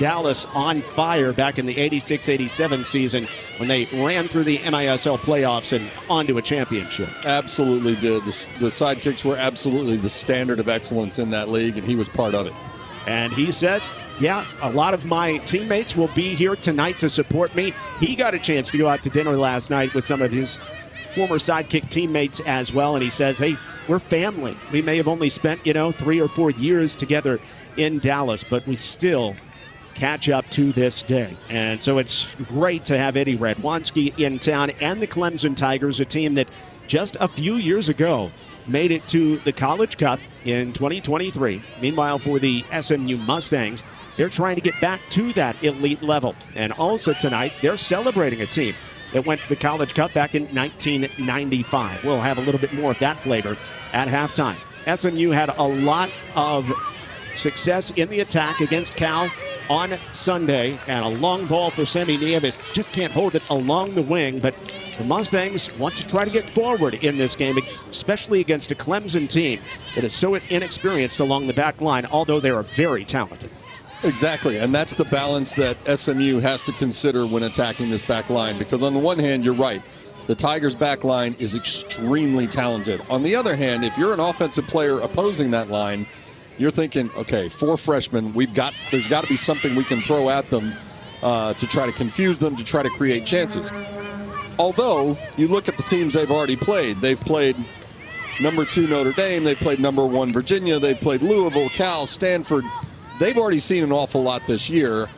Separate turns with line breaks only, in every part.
Dallas on fire back in the 86-87 season when they ran through the MISL playoffs and onto a championship.
Absolutely did. The sidekicks were absolutely the standard of excellence in that league, and he was part of it.
And he said, yeah, a lot of my teammates will be here tonight to support me. He got a chance to go out to dinner last night with some of his former sidekick teammates as well, and he says, hey, we're family. We may have only spent, 3 or 4 years together in Dallas, but we still catch up to this day. And so it's great to have Eddie Radwanski in town and the Clemson Tigers, a team that just a few years ago made it to the College Cup in 2023. Meanwhile, for the SMU Mustangs, they're trying to get back to that elite level. And also tonight, they're celebrating a team that went to the College Cup back in 1995. We'll have a little bit more of that flavor at halftime. SMU had a lot of success in the attack against Cal on Sunday, and a long ball for Sammy Nieves. Just can't hold it along the wing, but the Mustangs want to try to get forward in this game, especially against a Clemson team that is so inexperienced along the back line, although they are very talented.
Exactly, and that's the balance that SMU has to consider when attacking this back line, because on the one hand, you're right, the Tigers' back line is extremely talented. On the other hand, if you're an offensive player opposing that line, you're thinking, okay, 4 freshmen, there's got to be something we can throw at them to try to confuse them, to try to create chances. Although, you look at the teams they've already played. They've played number 2 Notre Dame, they've played number 1 Virginia, they've played Louisville, Cal, Stanford. They've already seen an awful lot this year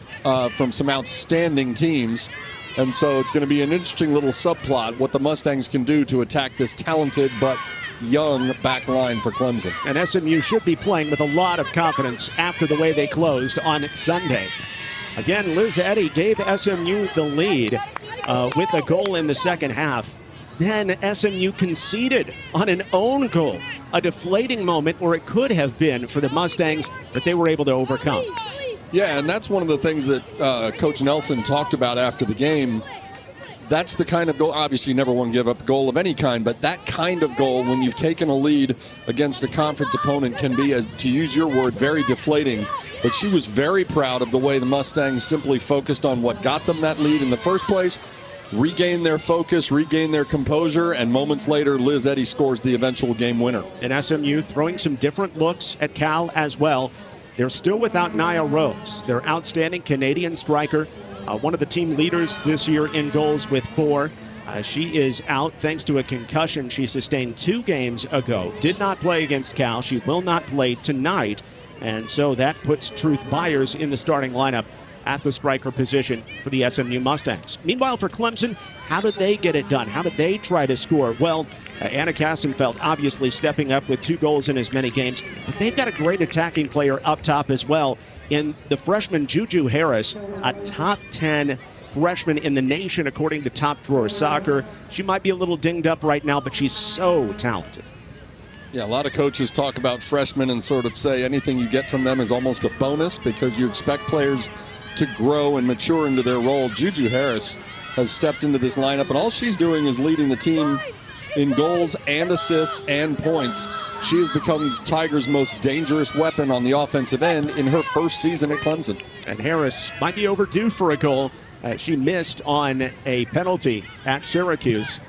from some outstanding teams. And so it's going to be an interesting little subplot, what the Mustangs can do to attack this talented but young back line for Clemson.
And SMU should be playing with a lot of confidence after the way they closed on Sunday. Again, Liz Eddy gave SMU the lead with a goal in the second half. Then SMU conceded on an own goal, a deflating moment where it could have been for the Mustangs, but they were able to overcome.
Yeah, and that's one of the things that Coach Nelson talked about after the game. That's the kind of goal, obviously you never want to give up a goal of any kind, but that kind of goal when you've taken a lead against a conference opponent can be, to use your word, very deflating. But she was very proud of the way the Mustangs simply focused on what got them that lead in the first place, regained their focus, regained their composure, and moments later, Liz Eddy scores the eventual game winner.
And SMU throwing some different looks at Cal as well. They're still without Nia Rose, their outstanding Canadian striker. One of the team leaders this year in goals with 4. She is out thanks to a concussion she sustained 2 games ago. Did not play against Cal. She will not play tonight. And so that puts Truth Byers in the starting lineup at the striker position for the SMU Mustangs. Meanwhile, for Clemson, how did they get it done? How did they try to score? Well, Anna Kassenfeld obviously stepping up with 2 goals in as many games, but they've got a great attacking player up top as well in the freshman Juju Harris, a top 10 freshman in the nation according to Top Drawer Soccer. She might be a little dinged up right now, but she's so talented.
Yeah, a lot of coaches talk about freshmen and sort of say anything you get from them is almost a bonus because you expect players to grow and mature into their role. Juju Harris has stepped into this lineup, and all she's doing is leading the team in goals and assists and points. She has become Tigers' most dangerous weapon on the offensive end in her first season at Clemson.
And Harris might be overdue for a goal. She missed on a penalty at Syracuse.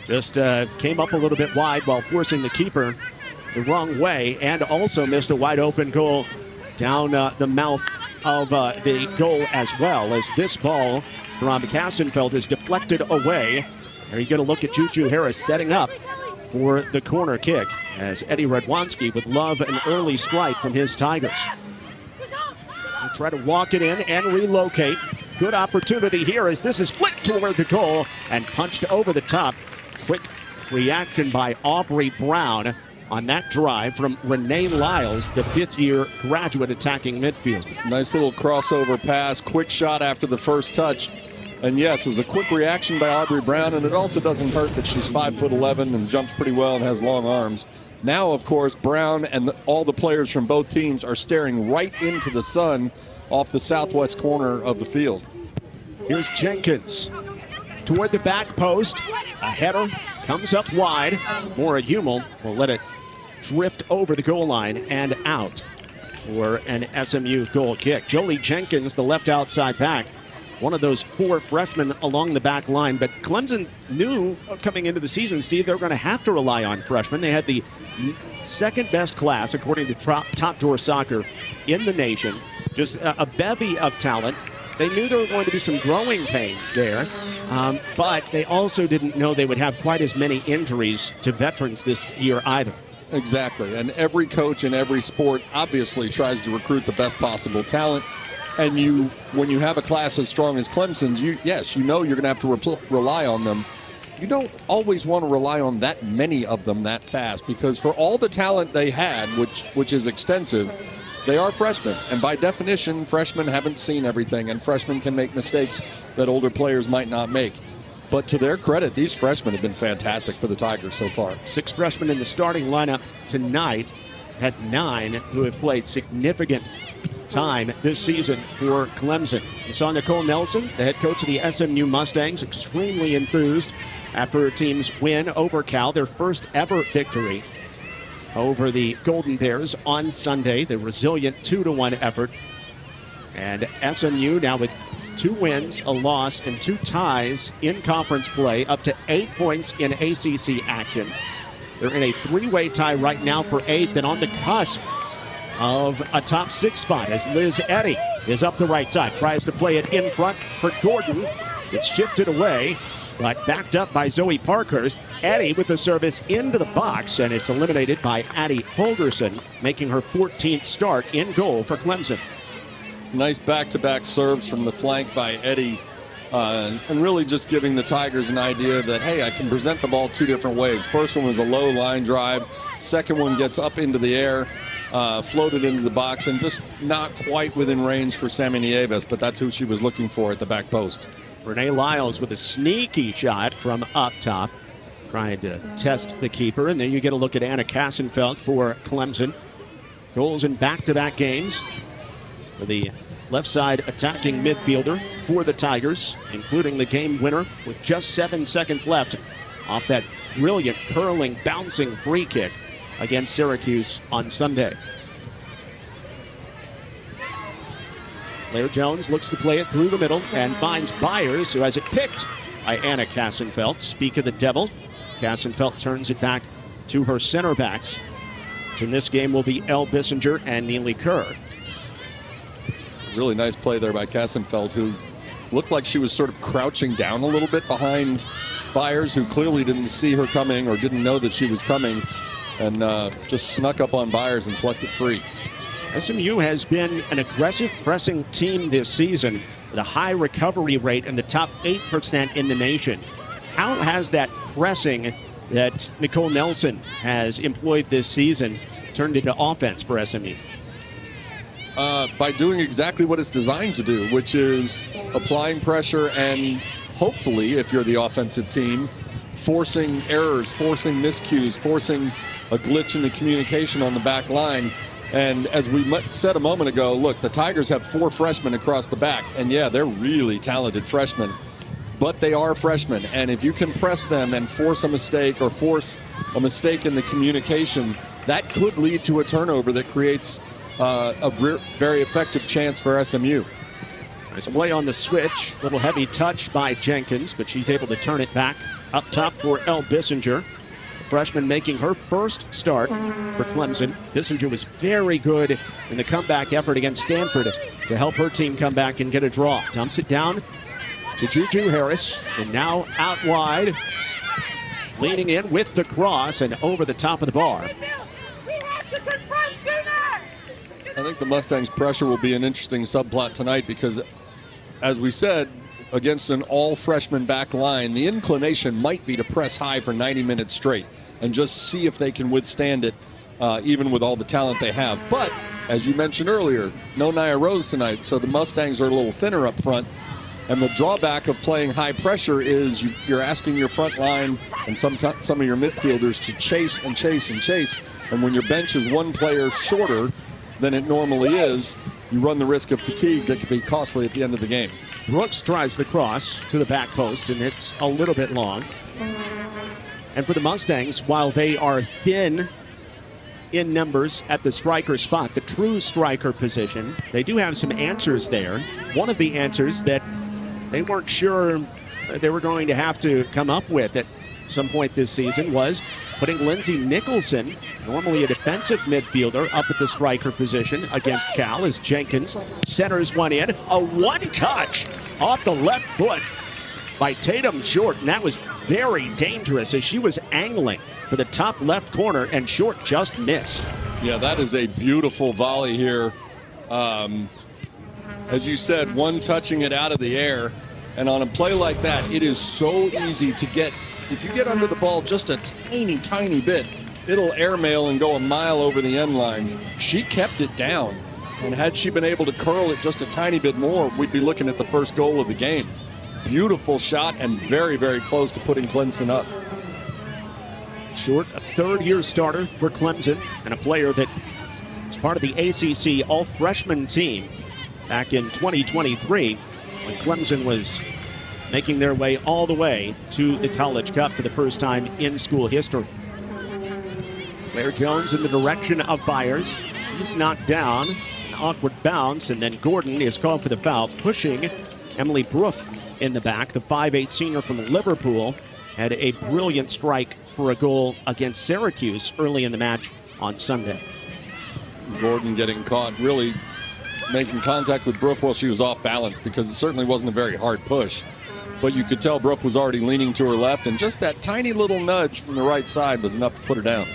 Just came up a little bit wide while forcing the keeper the wrong way, and also missed a wide open goal down the mouth of the goal as well, as this ball from Kassenfeld is deflected away. There you get a look at Juju Harris setting up for the corner kick, as Eddie Radwanski would love an early strike from his Tigers. We'll try to walk it in and relocate. Good opportunity here as this is flicked toward the goal and punched over the top. Quick reaction by Aubrey Brown on that drive from Renee Lyles, the 5th-year graduate attacking midfielder.
Nice little crossover pass, quick shot after the first touch. And yes, it was a quick reaction by Aubrey Brown, and it also doesn't hurt that she's 5'11" and jumps pretty well and has long arms. Now, of course, Brown and all the players from both teams are staring right into the sun off the southwest corner of the field.
Here's Jenkins toward the back post. A header comes up wide. Maura Hummel will let it drift over the goal line and out for an SMU goal kick. Jolie Jenkins, the left outside back, one of those 4 freshmen along the back line. But Clemson knew coming into the season, Steve, they were going to have to rely on freshmen. They had the second best class, according to Top Drawer Soccer, in the nation. Just a bevy of talent. They knew there were going to be some growing pains there, but they also didn't know they would have quite as many injuries to veterans this year either.
Exactly, and every coach in every sport obviously tries to recruit the best possible talent. And when you have a class as strong as Clemson's, you know you're going to have to rely on them. You don't always want to rely on that many of them that fast, because for all the talent they had, which is extensive, they are freshmen, and by definition, freshmen haven't seen everything, and freshmen can make mistakes that older players might not make. But to their credit, these freshmen have been fantastic for the Tigers so far. 6
freshmen in the starting lineup tonight, had 9 who have played significant time this season for Clemson. You saw Nicole Nelson, the head coach of the SMU Mustangs, extremely enthused after her team's win over Cal, their first ever victory over the Golden Bears on Sunday, the resilient 2-1 effort. And SMU now with 2 wins, a loss, and 2 ties in conference play, up to 8 points in ACC action. They're in a 3-way tie right now for 8th, and on the cusp of a top 6 spot as Liz Eddy is up the right side, tries to play it in front for Gordon. It's shifted away, but backed up by Zoe Parkhurst. Eddy with the service into the box, and it's eliminated by Addie Holgerson, making her 14th start in goal for Clemson.
Nice back-to-back serves from the flank by Eddy, and really just giving the Tigers an idea that, hey, I can present the ball 2 different ways. First one was a low line drive. Second one gets up into the air, floated into the box, and just not quite within range for Sammy Nieves, but that's who she was looking for at the back post.
Renee Lyles with a sneaky shot from up top, trying to test the keeper. And then you get a look at Anna Kassenfeld for Clemson. Goals in back-to-back games for the left side attacking midfielder for the Tigers, including the game winner with just 7 seconds left off that brilliant curling, bouncing free kick against Syracuse on Sunday. Blair Jones looks to play it through the middle and finds Byers, who has it picked by Anna Kassenfeld. Speak of the devil. Kassenfeld turns it back to her center backs. In this game will be Elle Bissinger and Neely Kerr.
Really nice play there by Kassenfeld, who looked like she was sort of crouching down a little bit behind Byers, who clearly didn't see her coming or didn't know that she was coming, and just snuck up on Byers and plucked it free.
SMU has been an aggressive pressing team this season with a high recovery rate in the top 8% in the nation. How has that pressing that Nicole Nelson has employed this season turned into offense for SMU?
By doing exactly what it's designed to do, which is applying pressure and hopefully, if you're the offensive team, forcing errors, forcing miscues, forcing a glitch in the communication on the back line. And as we said a moment ago, look, the Tigers have 4 freshmen across the back. And yeah, they're really talented freshmen, but they are freshmen. And if you can press them and force a mistake or force a mistake in the communication, that could lead to a turnover that creates a very effective chance for SMU.
Nice play on the switch. Little heavy touch by Jenkins, but she's able to turn it back up top for Elle Bissinger. Freshman making her first start for Clemson. Bissinger was very good in the comeback effort against Stanford to help her team come back and get a draw. Dumps it down to Juju Harris, and now out wide, leaning in with the cross and over the top of the bar.
I think the Mustangs' pressure will be an interesting subplot tonight because, as we said, against an all-freshman back line, the inclination might be to press high for 90 minutes straight and just see if they can withstand it, even with all the talent they have. But, as you mentioned earlier, no Nia Rose tonight, so the Mustangs are a little thinner up front. And the drawback of playing high pressure is you're asking your front line and some of your midfielders to chase and chase and chase. And when your bench is one player shorter than it normally is, you run the risk of fatigue that can be costly at the end of the game.
Brooks tries the cross to the back post, and it's a little bit long. And for the Mustangs, while they are thin in numbers at the striker spot, the true striker position. They do have some answers there. One of the answers that they weren't sure they were going to have to come up with at some point this season was putting Lindsey Nicholson, normally a defensive midfielder, up at the striker position against Cal as Jenkins centers one in. A one-touch off the left foot by Tatum Short, and that was very dangerous as she was angling for the top left corner, and Short just missed.
Yeah, that is a beautiful volley here. As you said, one touching it out of the air, and on a play like that, it is so easy to get. If you get under the ball just a tiny bit, it'll airmail and go a mile over the end line. She kept it down, and had she been able to curl it just a tiny bit more, we'd be looking at the first goal of the game. Beautiful shot and very, very close to putting Clemson up.
Short, a third-year starter for Clemson and a player that was part of the ACC all-freshman team back in 2023 when Clemson was making their way all the way to the College Cup for the first time in school history. Claire Jones in the direction of Byers. She's knocked down, an awkward bounce, and then Gordon is called for the foul, pushing Emily Broof in the back. The 5'8" senior from Liverpool had a brilliant strike for a goal against Syracuse early in the match on Sunday.
Gordon getting caught, really making contact with Broof while she was off balance, because it certainly wasn't a very hard push. But you could tell Broof was already leaning to her left, and just that tiny little nudge from the right side was enough to put her down.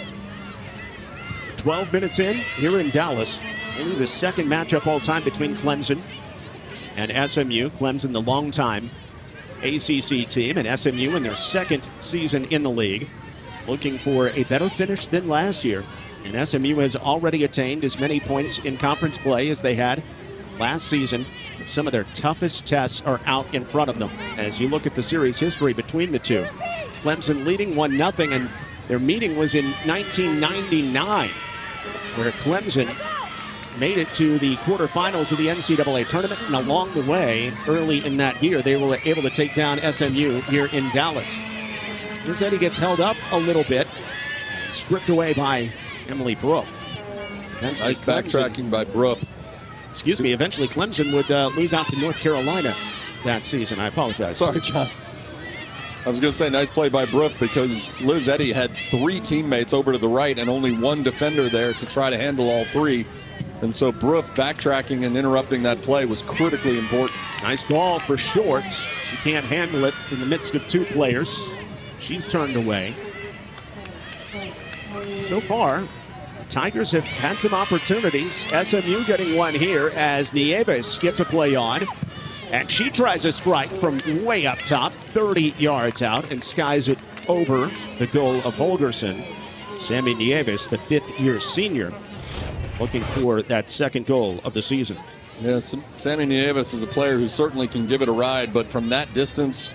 12 minutes in here in Dallas. Only the second matchup all time between Clemson and SMU. Clemson, the longtime ACC team, and SMU in their second season in the league, looking for a better finish than last year. And SMU has already attained as many points in conference play as they had last season. But some of their toughest tests are out in front of them as you look at the series history between the two. Clemson leading 1-0, and their meeting was in 1999, where Clemson made it to the quarterfinals of the NCAA tournament, and along the way, early in that year, they were able to take down SMU here in Dallas. Rossetti gets held up a little bit, stripped away by Emily Broof.
Nice backtracking by Broof.
Eventually Clemson would lose out to North Carolina that season. I apologize.
Sorry, John. I was going to say nice play by Broof, because Liz Eddy had three teammates over to the right and only one defender there to try to handle all three. And so Broof backtracking and interrupting that play was critically important.
Nice ball for Short. She can't handle it in the midst of two players. She's turned away. So far, the Tigers have had some opportunities. SMU getting one here as Nieves gets a play on. And she tries a strike from way up top, 30 yards out, and skies it over the goal of Holgerson. Sammy Nieves, the fifth-year senior, looking for that second goal of the season.
Yes, Sammy Nieves is a player who certainly can give it a ride, but from that distance,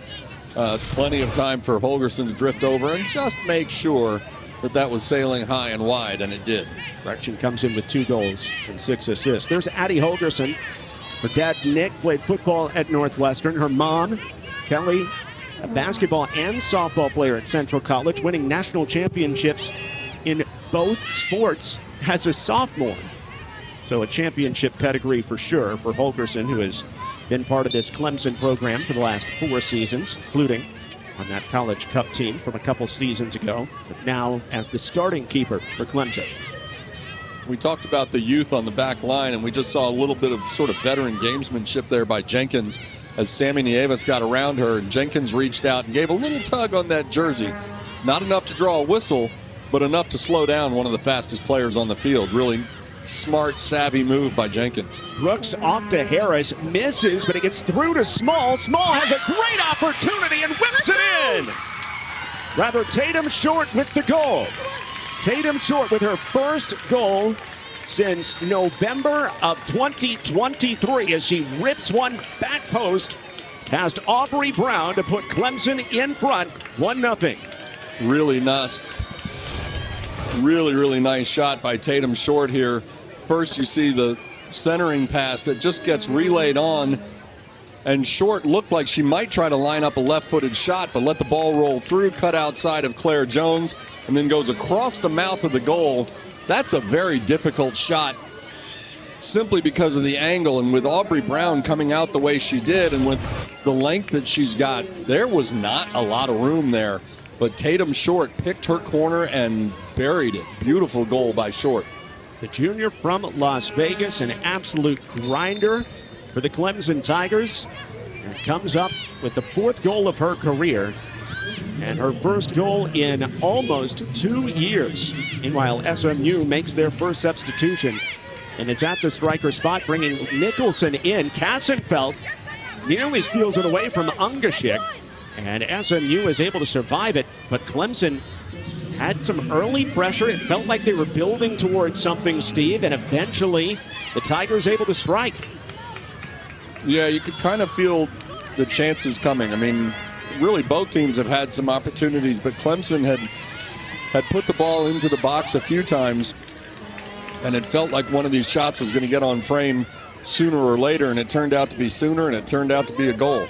it's plenty of time for Holgerson to drift over and just make sure that that was sailing high and wide, and it did.
Gretchen comes in with 2 goals and 6 assists. There's Addie Holgerson. Her dad, Nick, played football at Northwestern. Her mom, Kelly, a basketball and softball player at Central College, winning national championships in both sports as a sophomore. So a championship pedigree for sure for Holgerson, who has been part of this Clemson program for the last 4 seasons, including on that College Cup team from a couple seasons ago, but now as the starting keeper for Clemson.
We talked about the youth on the back line, and we just saw a little bit of sort of veteran gamesmanship there by Jenkins as Sammy Nieves got around her, and Jenkins reached out and gave a little tug on that jersey. Not enough to draw a whistle, but enough to slow down one of the fastest players on the field. Really smart, savvy move by Jenkins.
Brooks off to Harris, misses, but it gets through to Small. Small has a great opportunity and whips it in. Rather, Tatum Short with the goal. Tatum Short with her first goal since November of 2023 as she rips one back post past Aubrey Brown to put Clemson in front, 1-0.
Really nice. Really nice shot by Tatum Short here. First, you see the centering pass that just gets relayed on, and Short looked like she might try to line up a left-footed shot, but let the ball roll through, cut outside of Claire Jones, and then goes across the mouth of the goal That's a very difficult shot simply because of the angle. And with Aubrey Brown coming out the way she did and with the length that she's got, there was not a lot of room there. But Tatum Short picked her corner and buried it. Beautiful goal by Short.
The junior from Las Vegas, an absolute grinder for the Clemson Tigers. And comes up with the 4th goal of her career and her first goal in almost 2 years. Meanwhile, SMU makes their first substitution, and it's at the striker spot, bringing Nicholson in. Kassenfeld nearly steals it away from Ungashik, and SMU is able to survive it, but Clemson had some early pressure. It felt like they were building towards something, Steve, and eventually the Tigers able to strike.
Yeah, you could kind of feel the chances coming. I mean, really both teams have had some opportunities, but Clemson had put the ball into the box a few times, and it felt like one of these shots was going to get on frame sooner or later, and it turned out to be sooner, and it turned out to be a goal.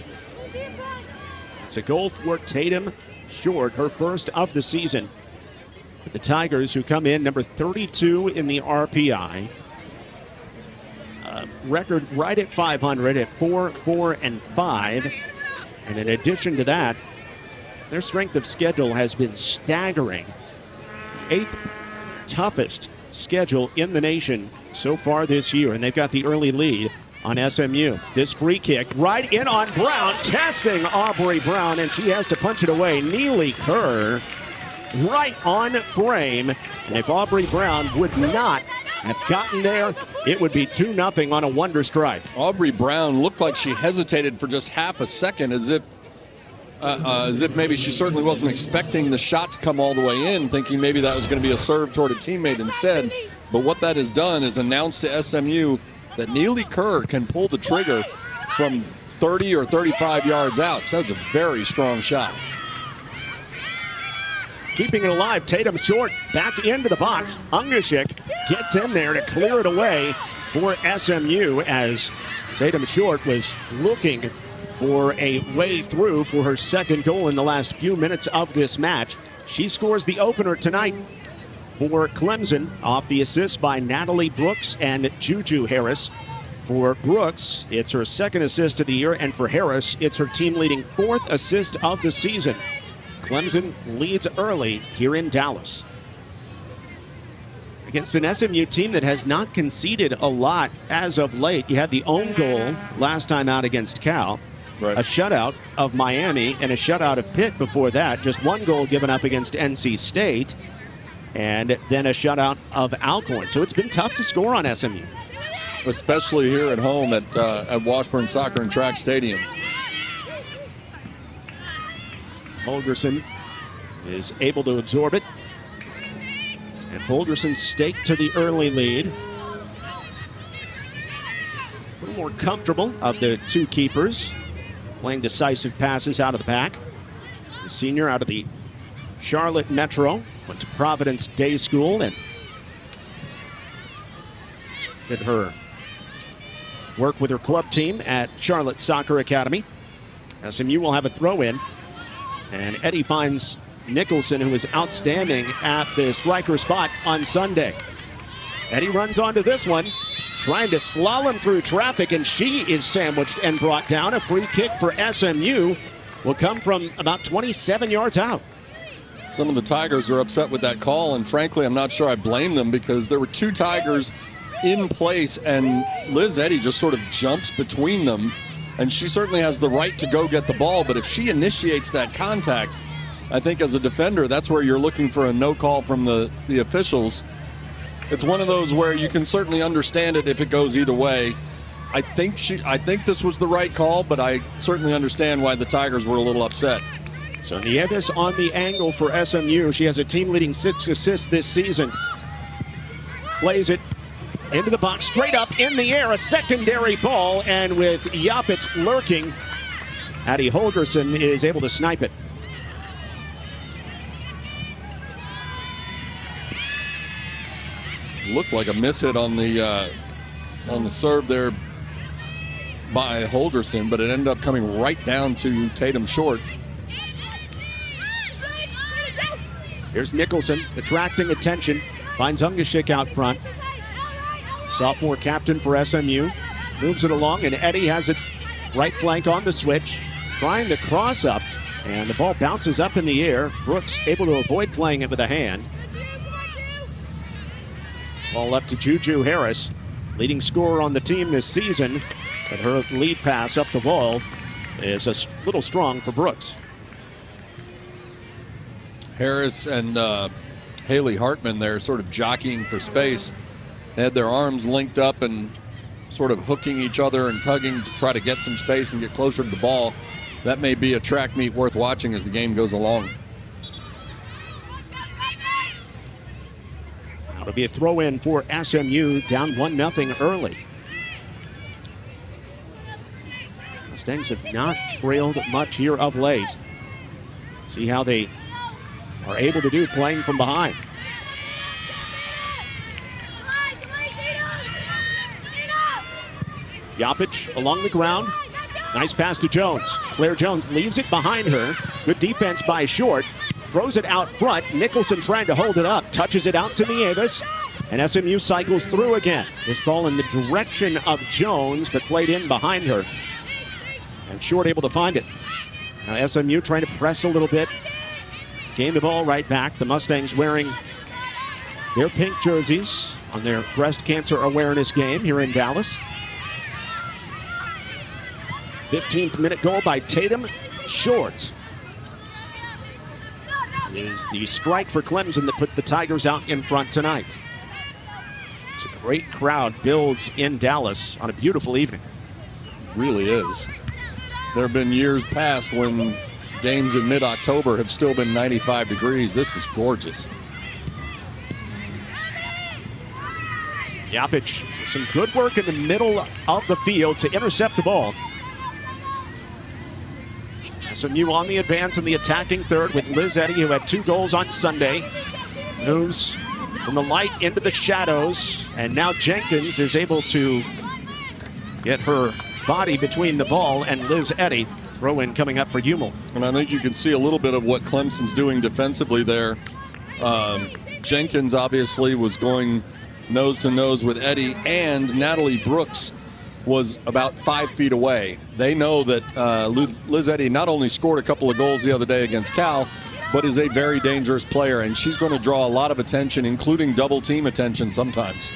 It's a goal for Tatum Short, her first of the season. For the Tigers, who come in number 32 in the RPI. Record right at 500 at 4-4-5. And in addition to that, their strength of schedule has been staggering. 8th toughest schedule in the nation so far this year, and they've got the early lead on SMU. This free kick right in on Brown, testing Aubrey Brown, and she has to punch it away. Neely Kerr right on frame, and if Aubrey Brown would not have gotten there, it would be 2-0 on a wonder strike.
Aubrey Brown looked like she hesitated for just half a second, as if maybe she certainly wasn't expecting the shot to come all the way in, thinking maybe that was going to be a serve toward a teammate instead. But what that has done is announced to SMU that Neely Kerr can pull the trigger from 30 or 35 yards out. So that's a very strong shot.
Keeping it alive, Tatum Short back into the box. Ungashik gets in there to clear it away for SMU as Tatum Short was looking for a way through for her second goal in the last few minutes of this match. She scores the opener tonight for Clemson off the assist by Natalie Brooks and Juju Harris. For Brooks, it's her second assist of the year, and for Harris, it's her team-leading 4th assist of the season. Clemson leads early here in Dallas against an SMU team that has not conceded a lot as of late. You had the own goal last time out against Cal, right, a shutout of Miami, and a shutout of Pitt before that. Just one goal given up against NC State, and then a shutout of Alcorn. So it's been tough to score on SMU.
Especially here at home at Washburn Soccer and Track Stadium.
Holgerson is able to absorb it. And Holgerson staked to the early lead. A little more comfortable of the two keepers, playing decisive passes out of the back. The senior out of the Charlotte Metro, went to Providence Day School and did her work with her club team at Charlotte Soccer Academy. SMU will have a throw-in. And Eddie finds Nicholson, who is outstanding at the striker spot on Sunday. Eddie runs onto this one, trying to slalom through traffic, and she is sandwiched and brought down. A free kick for SMU will come from about 27 yards out.
Some of the Tigers are upset with that call, and frankly, I'm not sure I blame them because there were two Tigers in place, and Liz Eddy just sort of jumps between them. And she certainly has the right to go get the ball, but if she initiates that contact, I think as a defender, that's where you're looking for a no call from the officials. It's one of those where you can certainly understand it if it goes either way. I think this was the right call, but I certainly understand why the Tigers were a little upset.
So Nieves on the angle for SMU. She has a team-leading 6 assists this season. Plays it into the box, straight up in the air, a secondary ball, and with Yapic lurking, Addie Holgerson is able to snipe it.
Looked like a mishit on the serve there by Holgerson, but it ended up coming right down to Tatum Short.
Here's Nicholson attracting attention Finds Ungashik out front. Sophomore captain for SMU. Moves it along, and Eddie has it right flank on the switch. Trying to cross up, and the ball bounces up in the air. Brooks able to avoid playing it with a hand. Ball up to Juju Harris, leading scorer on the team this season. But her lead pass up the wall is a little strong for Brooks.
Harris and Haley Hartman there sort of jockeying for space. They had their arms linked up and sort of hooking each other and tugging to try to get some space and get closer to the ball. That may be a track meet worth watching as the game goes along.
It'll be a throw-in for SMU, down 1-0 early. Mustangs have not trailed much here of late. See how they are able to do playing from behind. Yapich along the ground. Nice pass to Jones. Claire Jones leaves it behind her. Good defense by Short. Throws it out front. Nicholson trying to hold it up. Touches it out to Nieves. And SMU cycles through again. This ball in the direction of Jones, but played in behind her. And Short able to find it. Now SMU trying to press a little bit. Gain the ball right back. The Mustangs wearing their pink jerseys on their breast cancer awareness game here in Dallas. 15th minute goal by Tatum. Short is the strike for Clemson that put the Tigers out in front tonight. It's a great crowd builds in Dallas on a beautiful evening.
Really is. There have been years past when games in mid-October have still been 95 degrees. This is gorgeous.
Yapich, some good work in the middle of the field to intercept the ball. SMU on the advance in the attacking third with Liz Eddy, who had 2 goals on Sunday. Moves from the light into the shadows, and now Jenkins is able to get her body between the ball and Liz Eddy. Throw-in coming up for Hummel.
And I think you can see a little bit of what Clemson's doing defensively there. Jenkins obviously was going nose-to-nose with Eddy, and Natalie Brooks was about 5 feet away. They know that Liz Eddy not only scored a couple of goals the other day against Cal, but is a very dangerous player, and she's going to draw a lot of attention, including double-team attention sometimes.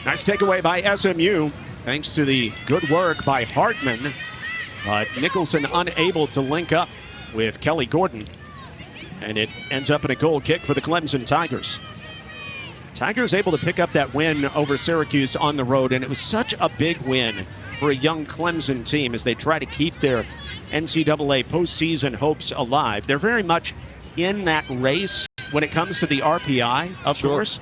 Nice takeaway by SMU, thanks to the good work by Hartman. But Nicholson unable to link up with Kelly Gordon, and it ends up in a goal kick for the Clemson Tigers. Tigers able to pick up that win over Syracuse on the road, and it was such a big win for a young Clemson team as they try to keep their NCAA postseason hopes alive. They're very much in that race when it comes to the RPI, of course,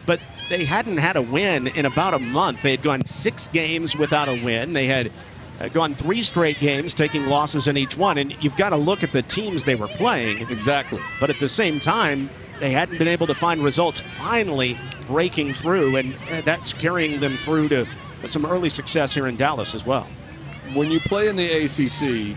but they hadn't had a win in about a month. They had gone 6 games without a win. They had gone 3 straight games, taking losses in each one, and you've got to look at the teams they were playing.
Exactly.
But at the same time, they hadn't been able to find results, finally breaking through, and that's carrying them through to some early success here in Dallas as well.
When you play in the ACC,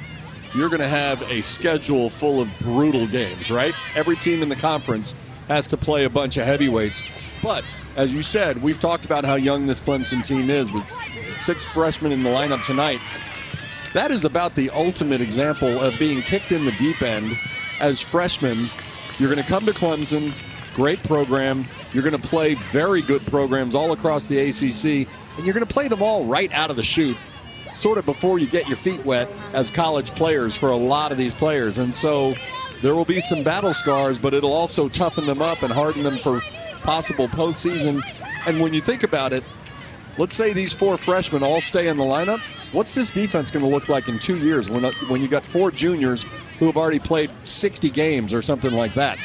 you're going to have a schedule full of brutal games, right? Every team in the conference has to play a bunch of heavyweights. But, as you said, we've talked about how young this Clemson team is with 6 freshmen in the lineup tonight. That is about the ultimate example of being kicked in the deep end as freshmen. You're going to come to Clemson, great program. You're going to play very good programs all across the ACC, and you're going to play them all right out of the chute, sort of before you get your feet wet as college players for a lot of these players. And so there will be some battle scars, but it'll also toughen them up and harden them for possible postseason. And when you think about it, let's say these 4 freshmen all stay in the lineup. What's this defense going to look like in 2 years when you got 4 juniors who have already played 60 games or something like that?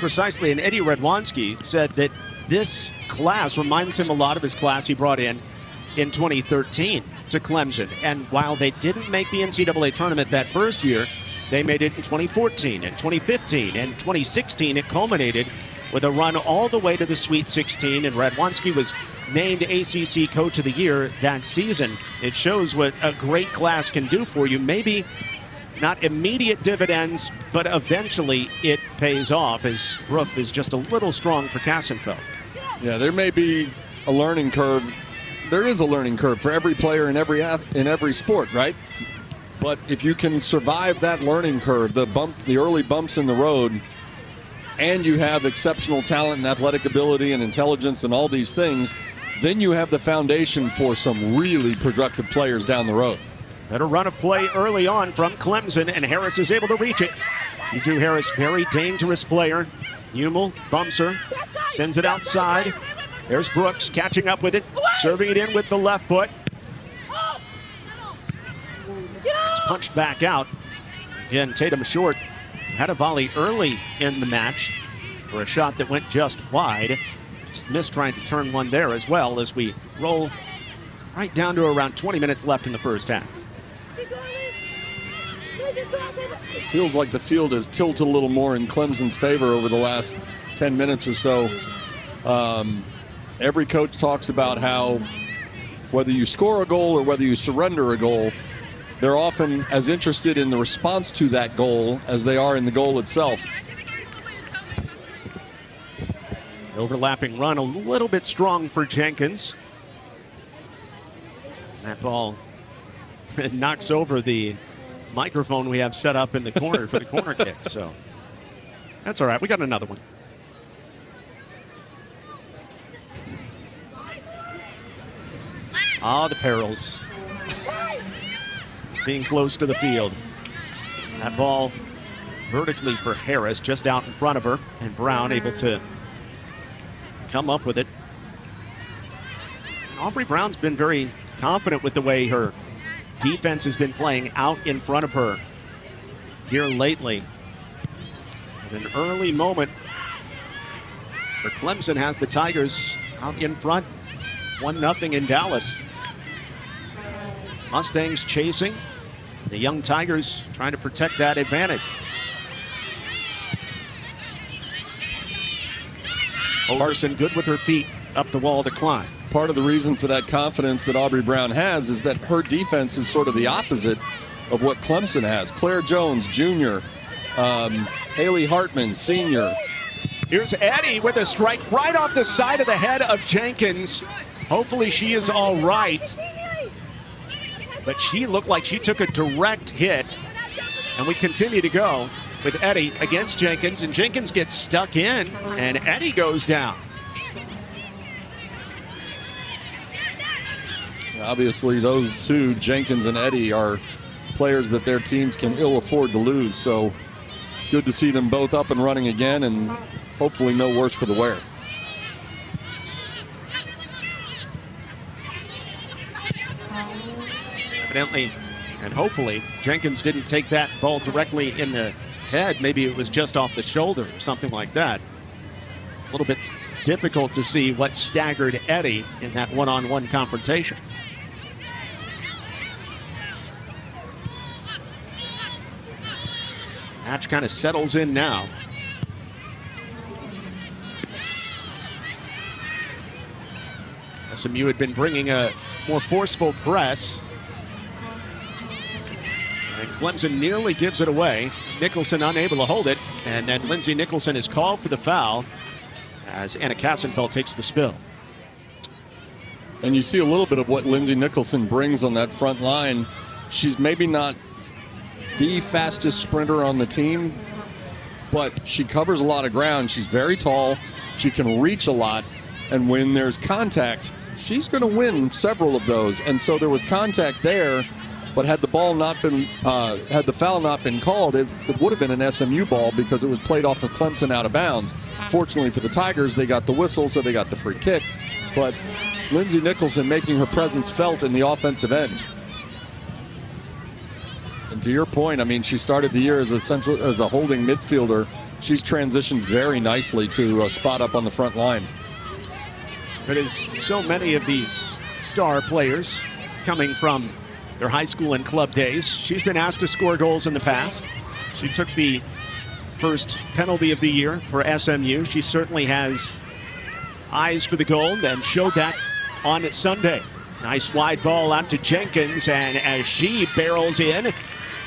Precisely, and Eddie Radwanski said that this class reminds him a lot of his class he brought in 2013 to Clemson. And while they didn't make the NCAA tournament that first year, they made it in 2014 and 2015 and 2016. It culminated with a run all the way to the Sweet 16, and Radwanski was named ACC Coach of the Year that season. It shows what a great class can do for you. Maybe not immediate dividends, but eventually it pays off as Roof is just a little strong for Kassenfeld.
Yeah, there may be a learning curve. There is a learning curve for every player in every sport, right? But if you can survive that learning curve, the early bumps in the road, and you have exceptional talent and athletic ability and intelligence and all these things, then you have the foundation for some really productive players down the road.
Better run of play early on from Clemson, and Harris is able to reach it. Juju Harris, very dangerous player. Hummel bumps her, sends it outside. There's Brooks catching up with it, serving it in with the left foot. It's punched back out. Again, Tatum short. Had a volley early in the match for a shot that went just wide. Just missed trying to turn one there as well as we roll right down to around 20 minutes left in the first half.
It feels like the field has tilted a little more in Clemson's favor over the last 10 minutes or so. Every coach talks about how whether you score a goal or whether you surrender a goal, they're often as interested in the response to that goal as they are in the goal itself.
Overlapping run a little bit strong for Jenkins. That ball knocks over the microphone we have set up in the corner for the corner kick. So that's all right. We got another one. The perils. Being close to the field. That ball vertically for Harris, just out in front of her, and Brown able to come up with it. Aubrey Brown's been very confident with the way her defense has been playing out in front of her here lately. And an early moment for Clemson has the Tigers out in front, 1-0 in Dallas. Mustangs chasing. The young Tigers trying to protect that advantage. Overson good with her feet up the wall to climb.
Part of the reason for that confidence that Aubrey Brown has is that her defense is sort of the opposite of what Clemson has. Claire Jones, Jr., Haley Hartman, Sr.
Here's Eddie with a strike right off the side of the head of Jenkins. Hopefully she is all right. But she looked like she took a direct hit. And we continue to go with Eddie against Jenkins. And Jenkins gets stuck in, and Eddie goes down.
Obviously, those two, Jenkins and Eddie, are players that their teams can ill afford to lose. So good to see them both up and running again, and hopefully no worse for the wear.
Evidently, and hopefully, Jenkins didn't take that ball directly in the head. Maybe it was just off the shoulder or something like that. A little bit difficult to see what staggered Eddie in that one-on-one confrontation. Match kind of settles in now. SMU had been bringing a more forceful press. And Clemson nearly gives it away. Nicholson unable to hold it. And then Lindsey Nicholson is called for the foul as Anna Kassenfeld takes the spill.
And you see a little bit of what Lindsey Nicholson brings on that front line. She's maybe not the fastest sprinter on the team, but she covers a lot of ground. She's very tall. She can reach a lot. And when there's contact, she's going to win several of those. And so there was contact there. But had the ball not been, had the foul not been called, it would have been an SMU ball because it was played off of Clemson out of bounds. Fortunately for the Tigers, they got the whistle, so they got the free kick. But Lindsey Nicholson making her presence felt in the offensive end. And to your point, I mean, she started the year as a holding midfielder. She's transitioned very nicely to a spot up on the front line.
But as so many of these star players coming from their high school and club days, she's been asked to score goals in the past. She took the first penalty of the year for SMU. She certainly has eyes for the goal and showed that on Sunday. Nice wide ball out to Jenkins, and as she barrels in,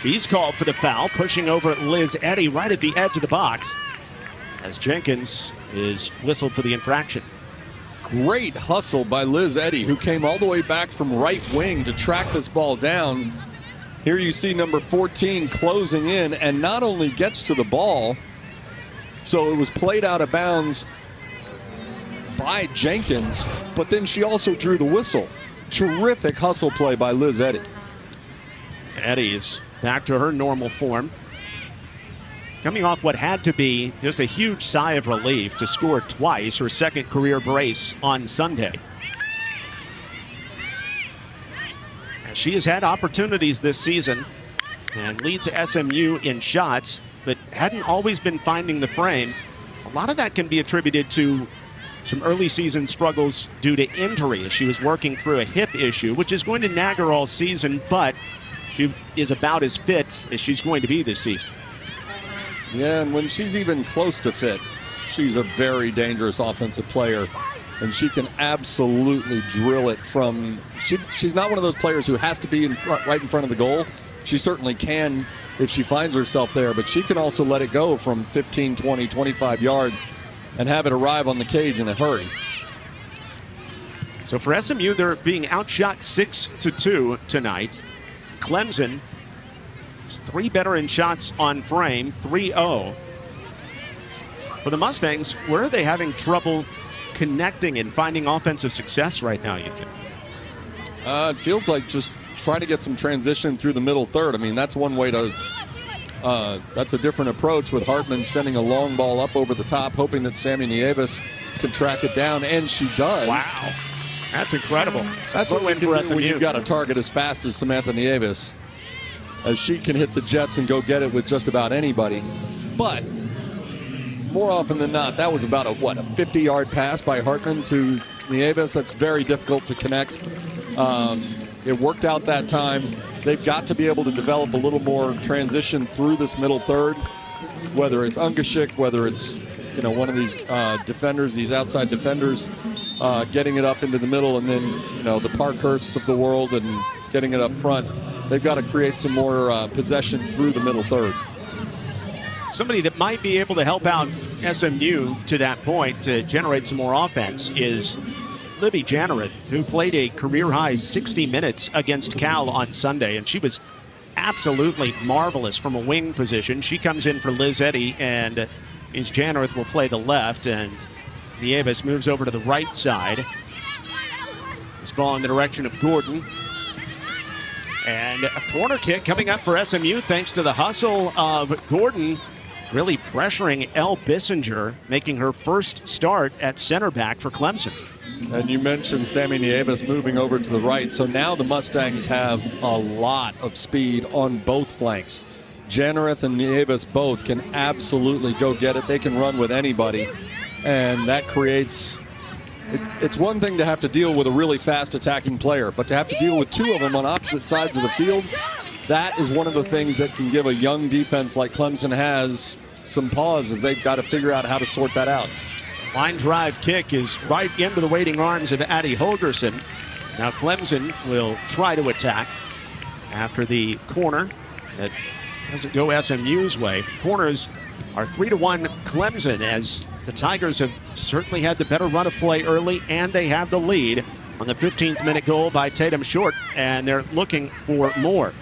He's called for the foul, pushing over Liz Eddy right at the edge of the box as Jenkins is whistled for the infraction.
Great hustle by Liz Eddy, who came all the way back from right wing to track this ball down. Here you see number 14 closing in and not only gets to the ball, so it was played out of bounds by Jenkins, but then she also drew the whistle. Terrific hustle play by Liz Eddy.
Eddy is back to her normal form, coming off what had to be just a huge sigh of relief to score twice, her second career brace on Sunday. And she has had opportunities this season and leads SMU in shots, but hadn't always been finding the frame. A lot of that can be attributed to some early season struggles due to injury as she was working through a hip issue, which is going to nag her all season, but she is about as fit as she's going to be this season.
Yeah, and when she's even close to fit, she's a very dangerous offensive player, and she can absolutely drill it from. She's not one of those players who has to be right in front of the goal. She certainly can if she finds herself there, but she can also let it go from 15, 20, 25 yards and have it arrive on the cage in a hurry.
So for SMU, they're being outshot 6-2 tonight. Clemson is 3 better in shots on frame, 3-0. For the Mustangs, where are they having trouble connecting and finding offensive success right now, you think?
It feels like just trying to get some transition through the middle third. I mean, that's one way to, that's a different approach with Hartman sending a long ball up over the top, hoping that Sammy Nieves can track it down, and she does.
Wow. That's incredible.
That's what we can do when you've got a target as fast as Samantha Nieves, as she can hit the jets and go get it with just about anybody. But more often than not, that was about a 50-yard pass by Hartman to Nieves. That's very difficult to connect. It worked out that time. They've got to be able to develop a little more transition through this middle third, whether it's Ungashik, whether it's one of these defenders, these outside defenders, getting it up into the middle, and then the Parkhursts of the world and getting it up front. They've got to create some more possession through the middle third.
Somebody that might be able to help out SMU to that point to generate some more offense is Libby Jannereth, who played a career-high 60 minutes against Cal on Sunday, and she was absolutely marvelous from a wing position. She comes in for Liz Eddy, and Ms. Jannereth will play the left, and Nieves moves over to the right side. This ball in the direction of Gordon. And a corner kick coming up for SMU thanks to the hustle of Gordon, really pressuring Elle Bissinger, making her first start at center back for Clemson.
And you mentioned Sammy Nieves moving over to the right, so now the Mustangs have a lot of speed on both flanks. Jannereth and Nieves both can absolutely go get it. They can run with anybody, and that creates... It's one thing to have to deal with a really fast attacking player, but to have to deal with two of them on opposite sides of the field, that is one of the things that can give a young defense like Clemson has some pause, as they've got to figure out how to sort that out.
Line drive kick is right into the waiting arms of Addie Holgerson. Now Clemson will try to attack after the corner that doesn't go SMU's way. Corners are 3-1 Clemson, as the Tigers have certainly had the better run of play early, and they have the lead on the 15th minute goal by Tatum Short, and they're looking for more.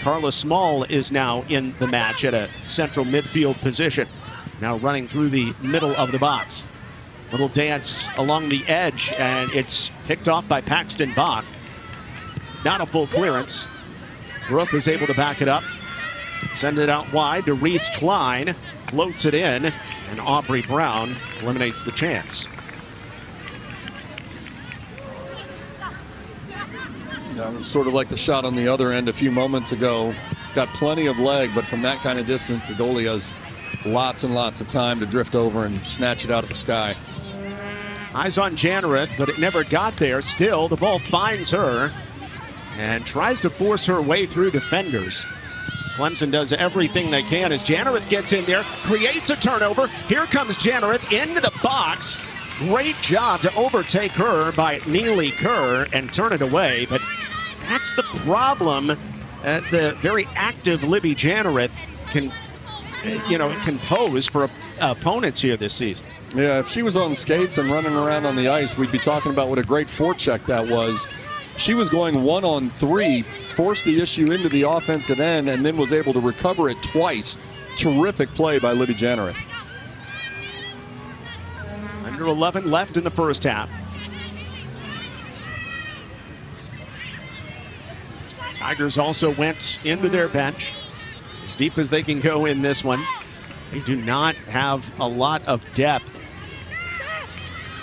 Carla Small is now in the match at a central midfield position, now running through the middle of the box. Little dance along the edge, and it's picked off by Paxton Bach. Not a full clearance. Roof is able to back it up. Send it out wide to Reese Klein. Floats it in, and Aubrey Brown eliminates the chance.
That was sort of like the shot on the other end a few moments ago. Got plenty of leg, but from that kind of distance, the goalie has lots and lots of time to drift over and snatch it out of the sky.
Eyes on Jannereth, but it never got there. Still, the ball finds her and tries to force her way through defenders. Clemson does everything they can as Jannereth gets in there, creates a turnover. Here comes Jannereth into the box. Great job to overtake her by Neely Kerr and turn it away. But that's the problem the very active Libby Jannereth can pose for opponents here this season.
Yeah, if she was on skates and running around on the ice, we'd be talking about what a great forecheck that was. She was going 1-on-3, forced the issue into the offensive end, and then was able to recover it twice. Terrific play by Libby Jannereth.
Under 11 left in the first half. Tigers also went into their bench as deep as they can go in this one. They do not have a lot of depth.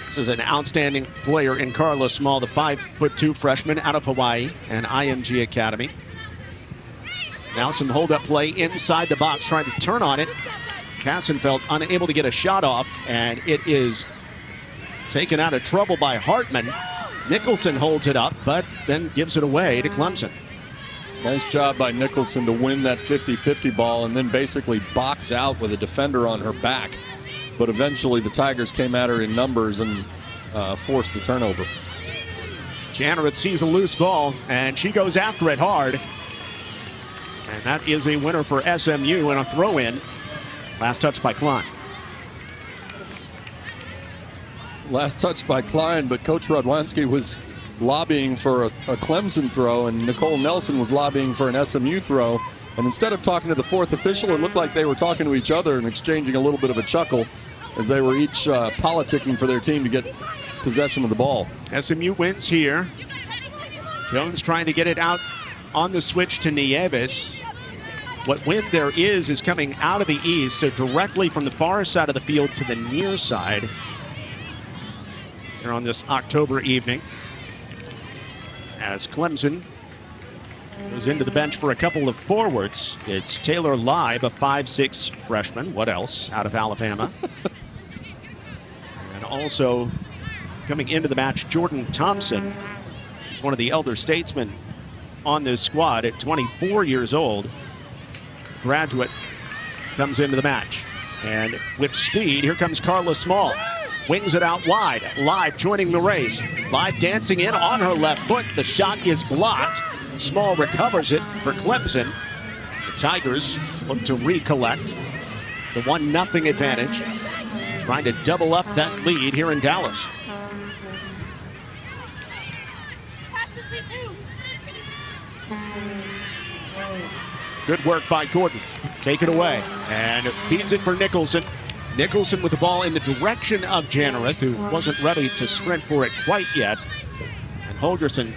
This is an outstanding player in Carla Small, the 5'2" freshman out of Hawaii and IMG Academy. Now some hold-up play inside the box, trying to turn on it. Kassenfeld unable to get a shot off, and it is taken out of trouble by Hartman. Nicholson holds it up, but then gives it away to Clemson.
Nice job by Nicholson to win that 50-50 ball and then basically box out with a defender on her back. But eventually the Tigers came at her in numbers and forced the turnover.
Jannereth sees a loose ball, and she goes after it hard. And that is a winner for SMU and a throw-in. Last touch by Klein.
Last touch by Klein, but Coach Radwanski was lobbying for a Clemson throw, and Nicole Nelson was lobbying for an SMU throw. And instead of talking to the fourth official, it looked like they were talking to each other and exchanging a little bit of a chuckle as they were each politicking for their team to get possession of the ball.
SMU wins here. Jones trying to get it out on the switch to Nieves. What wind there is coming out of the east, so directly from the far side of the field to the near side here on this October evening. As Clemson goes into the bench for a couple of forwards. It's Taylor Live, a 5'6" freshman. What else? Out of Alabama. And also coming into the match, Jordan Thompson. He's one of the elder statesmen on this squad at 24 years old. Graduate comes into the match. And with speed, here comes Carla Small. Wings it out wide. Live joining the race. Live dancing in on her left foot. The shot is blocked. Small recovers it for Clemson. The Tigers look to recollect the 1-0 advantage. Trying to double up that lead here in Dallas. Good work by Gordon. Take it away and feeds it for Nicholson. Nicholson with the ball in the direction of Jannereth, who wasn't ready to sprint for it quite yet. And Holgerson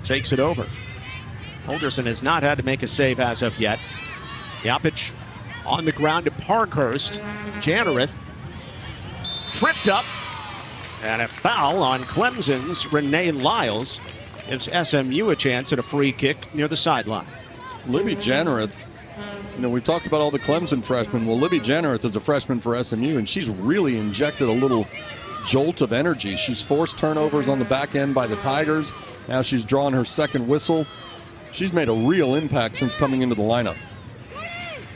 takes it over. Holgerson has not had to make a save as of yet. Yapich on the ground to Parkhurst. Jannereth tripped up, and a foul on Clemson's Renee Lyles gives SMU a chance at a free kick near the sideline.
Libby Jannereth, we've talked about all the Clemson freshmen. Well, Libby Jannereth is a freshman for SMU, and she's really injected a little jolt of energy. She's forced turnovers on the back end by the Tigers. Now she's drawn her second whistle. She's made a real impact since coming into the lineup.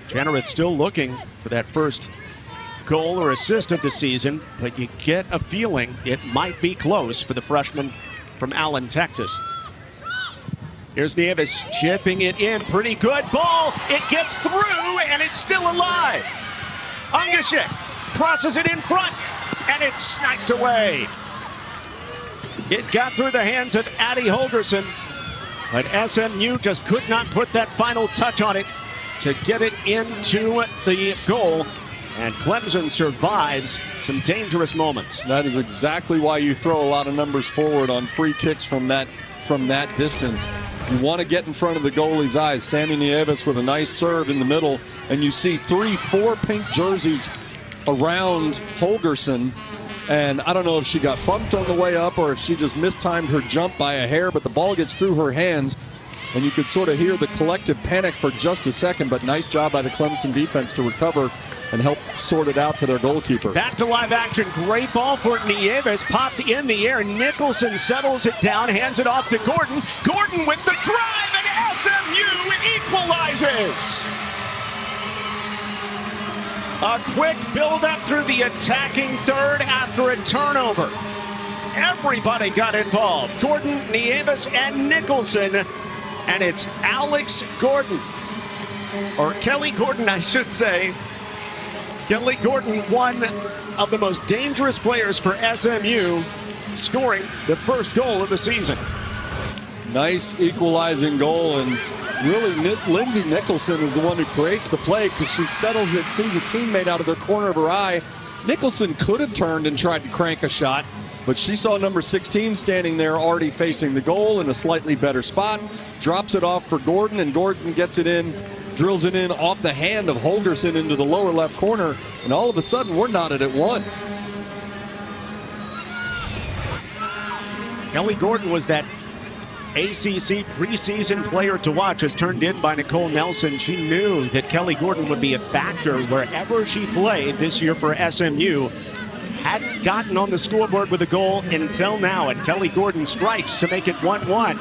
Jannereth still looking for that first goal or assist of the season, but you get a feeling it might be close for the freshman from Allen, Texas. Here's Nieves chipping it in. Pretty good ball. It gets through, and it's still alive. Ungashik crosses it in front, and it's sniped away. It got through the hands of Addie Holgerson, but SMU just could not put that final touch on it to get it into the goal. And Clemson survives some dangerous moments.
That is exactly why you throw a lot of numbers forward on free kicks from that distance. You want to get in front of the goalie's eyes. Sammy Nieves with a nice serve in the middle, and you see 3-4 pink jerseys around Holgerson. And I don't know if she got bumped on the way up or if she just mistimed her jump by a hair, but the ball gets through her hands, and you could sort of hear the collective panic for just a second, but nice job by the Clemson defense to recover and help sort it out for their goalkeeper.
Back to live action. Great ball for Nieves. Popped in the air. Nicholson settles it down, hands it off to Gordon. Gordon with the drive, and SMU equalizes. A quick build-up through the attacking third after a turnover. Everybody got involved. Gordon, Nieves, and Nicholson And it's Alex Gordon, or Kelly Gordon, I should say. Kelly Gordon, one of the most dangerous players for SMU, scoring the first goal of the season.
Nice equalizing goal, and really Lindsay Nicholson is the one who creates the play because she settles it, sees a teammate out of the corner of her eye. Nicholson could have turned and tried to crank a shot, but she saw number 16 standing there already facing the goal in a slightly better spot, drops it off for Gordon, and Gordon gets it in, drills it in off the hand of Holgerson into the lower left corner, and all of a sudden we're knotted at 1.
Kelly Gordon was that ACC preseason player to watch, as turned in by Nicole Nelson. She knew that Kelly Gordon would be a factor wherever she played this year for SMU. Hadn't gotten on the scoreboard with a goal until now, and Kelly Gordon strikes to make it 1-1.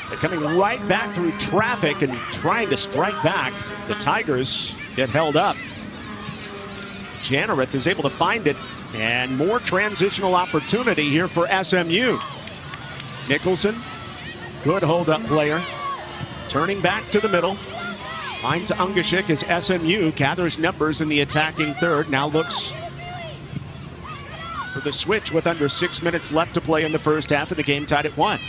They're coming right back through traffic and trying to strike back. The Tigers get held up. Janareth is able to find it, and more transitional opportunity here for SMU. Nicholson, good hold-up player, turning back to the middle. Finds Ungashik as SMU gathers numbers in the attacking third. Now looks for the switch with under 6 minutes left to play in the first half of the game, tied at 1.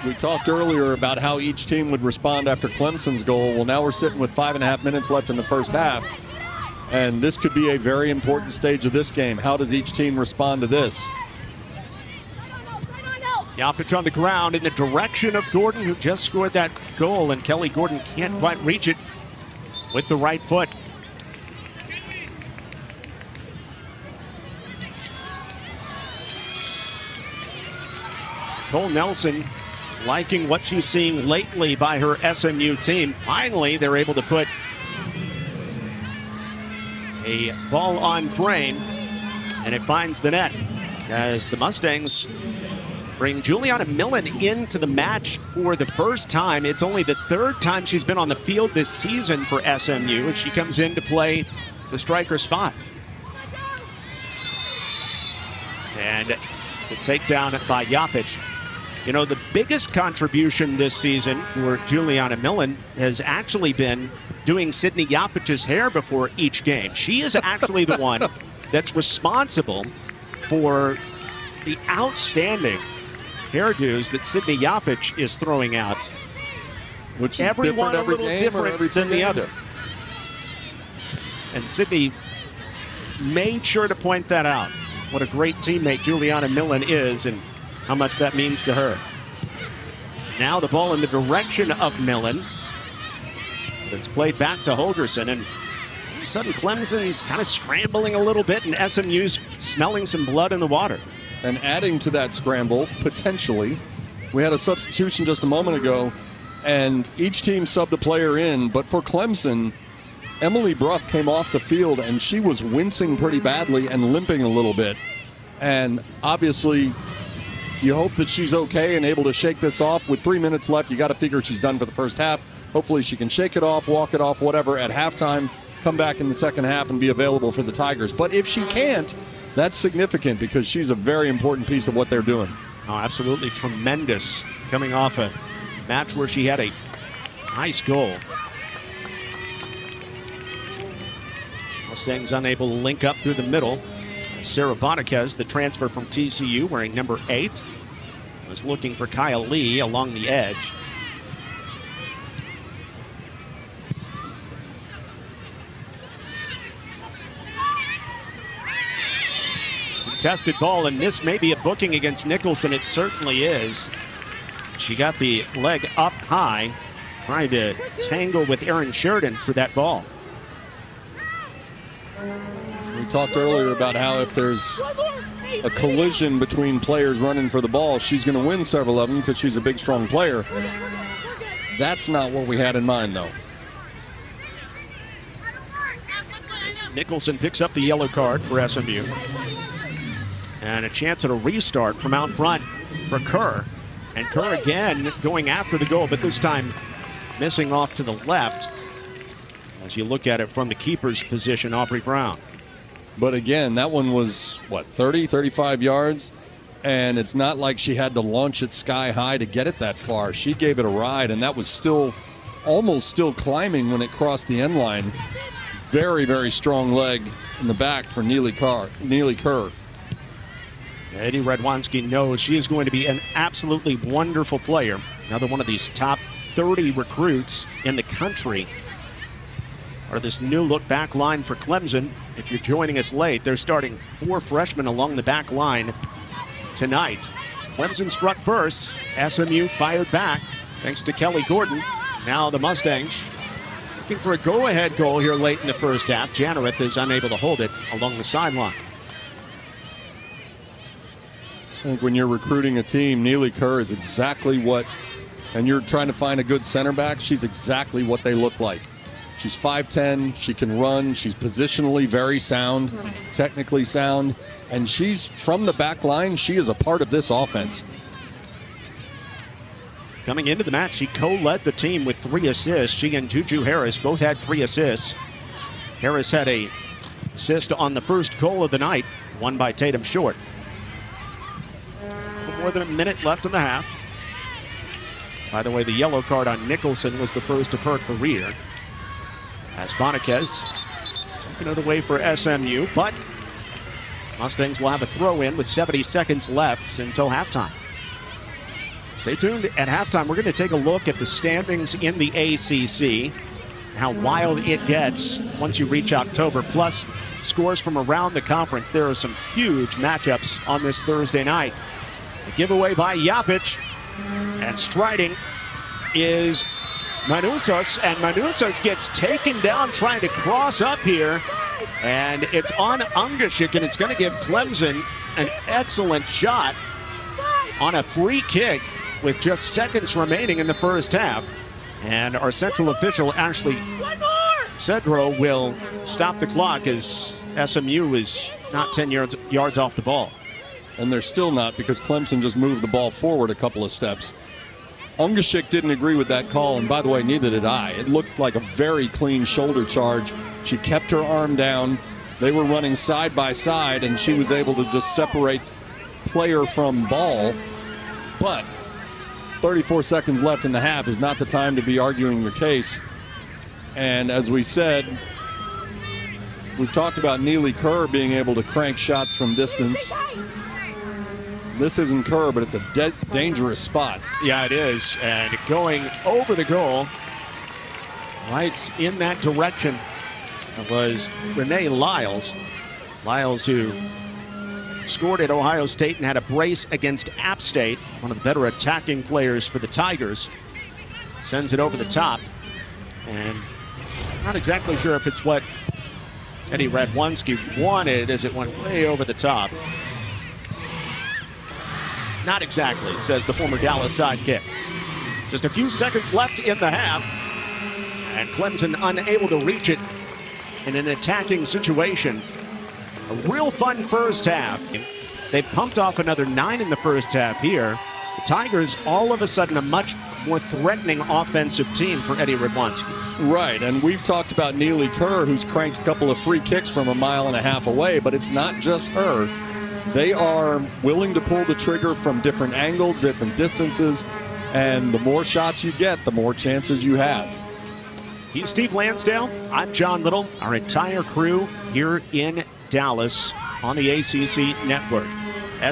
We talked earlier about how each team would respond after Clemson's goal. Well, now we're sitting with 5.5 minutes left in the first half, and this could be a very important stage of this game. How does each team respond to this?
Yapich on the ground in the direction of Gordon, who just scored that goal, and Kelly Gordon can't quite reach it with the right foot. Cole Nelson liking what she's seeing lately by her SMU team. Finally, they're able to put a ball on frame, and it finds the net as the Mustangs bring Juliana Millen into the match for the first time. It's only the third time she's been on the field this season for SMU, as she comes in to play the striker spot. And it's a takedown by Yapich. You know, the biggest contribution this season for Juliana Millen has actually been doing Sydney Yapich's hair before each game. She is actually the one that's responsible for the outstanding hairdos that Sydney Yapich is throwing out.
Which is
Everyone
different every
a little
game
different
or every
than the
games?
other. And Sydney made sure to point that out. What a great teammate Juliana Millen is and how much that means to her. Now the ball in the direction of Millen. It's played back to Holgerson, and all of a sudden Clemson's kind of scrambling a little bit, and SMU's smelling some blood in the water.
And adding to that scramble, potentially, we had a substitution just a moment ago, and each team subbed a player in, but for Clemson, Emily Bruff came off the field, and she was wincing pretty badly and limping a little bit. And obviously, you hope that she's okay and able to shake this off. With 3 minutes left, you got to figure she's done for the first half. Hopefully she can shake it off, walk it off, whatever, at halftime, come back in the second half and be available for the Tigers. But if she can't, that's significant because she's a very important piece of what they're doing.
Oh, absolutely tremendous. Coming off a match where she had a nice goal. Mustangs unable to link up through the middle. Sarah Boniquez, the transfer from TCU, wearing number 8, was looking for Kyle Lee along the edge. Contested ball, and this may be a booking against Nicholson. It certainly is. She got the leg up high, trying to tangle with Erin Sheridan for that ball.
We talked earlier about how if there's a collision between players running for the ball, she's going to win several of them because she's a big, strong player. That's not what we had in mind, though.
Nicholson picks up the yellow card for SMU. And a chance at a restart from out front for Kerr. And Kerr again going after the goal, but this time missing off to the left. As you look at it from the keeper's position, Aubrey Brown.
But again, that one was, 30, 35 yards? And it's not like she had to launch it sky high to get it that far. She gave it a ride, and that was almost still climbing when it crossed the end line. Very, very strong leg in the back for Neely Kerr.
Eddie Radwanski knows she is going to be an absolutely wonderful player. Another one of these top 30 recruits in the country. Or this new look back line for Clemson. If you're joining us late, they're starting 4 freshmen along the back line tonight. Clemson struck first. SMU fired back thanks to Kelly Gordon. Now the Mustangs looking for a go-ahead goal here late in the first half. Janareth is unable to hold it along the sideline.
I think when you're recruiting a team, Neely Kerr is exactly what, and you're trying to find a good center back, she's exactly what they look like. She's 5'10", she can run, she's positionally very sound, technically sound, and she's from the back line, she is a part of this offense.
Coming into the match, she co-led the team with 3 assists. She and Juju Harris both had 3 assists. Harris had an assist on the first goal of the night, won by Tatum Short. More than a minute left in the half. By the way, the yellow card on Nicholson was the first of her career. As Bonaquez is taking it away for SMU, but Mustangs will have a throw-in with 70 seconds left until halftime. Stay tuned. At halftime, we're going to take a look at the standings in the ACC, how wild it gets once you reach October, plus scores from around the conference. There are some huge matchups on this Thursday night. The giveaway by Yapic, and striding is Manousos, and Manousos gets taken down trying to cross up here, and it's on Ungashik, and it's going to give Clemson an excellent shot on a free kick with just seconds remaining in the first half. And our central official, Ashley Cedro, will stop the clock as SMU is not 10 yards off the ball.
And they're still not, because Clemson just moved the ball forward a couple of steps. Ungashik didn't agree with that call, and by the way, neither did I. It looked like a very clean shoulder charge. She kept her arm down. They were running side by side, and she was able to just separate player from ball. But 34 seconds left in the half is not the time to be arguing your case. And as we said, we've talked about Neely Kerr being able to crank shots from distance. This isn't Kerr, but it's a dangerous spot.
Yeah, it is. And going over the goal, right in that direction, was Renee Lyles. Lyles, who scored at Ohio State and had a brace against App State, one of the better attacking players for the Tigers. Sends it over the top. And not exactly sure if it's what Eddie Radwanski wanted, as it went way over the top. Not exactly, says the former Dallas sidekick. Just a few seconds left in the half, and Clemson unable to reach it in an attacking situation. A real fun first half. They pumped off another 9 in the first half here. The Tigers, all of a sudden, a much more threatening offensive team for Eddie Radwanski.
Right, and we've talked about Neely Kerr, who's cranked a couple of free kicks from a mile and a half away, but it's not just her. They are willing to pull the trigger from different angles, different distances, and the more shots you get, the more chances you have.
He's Steve Lansdale. I'm John Little. Our entire crew here in Dallas on the ACC network.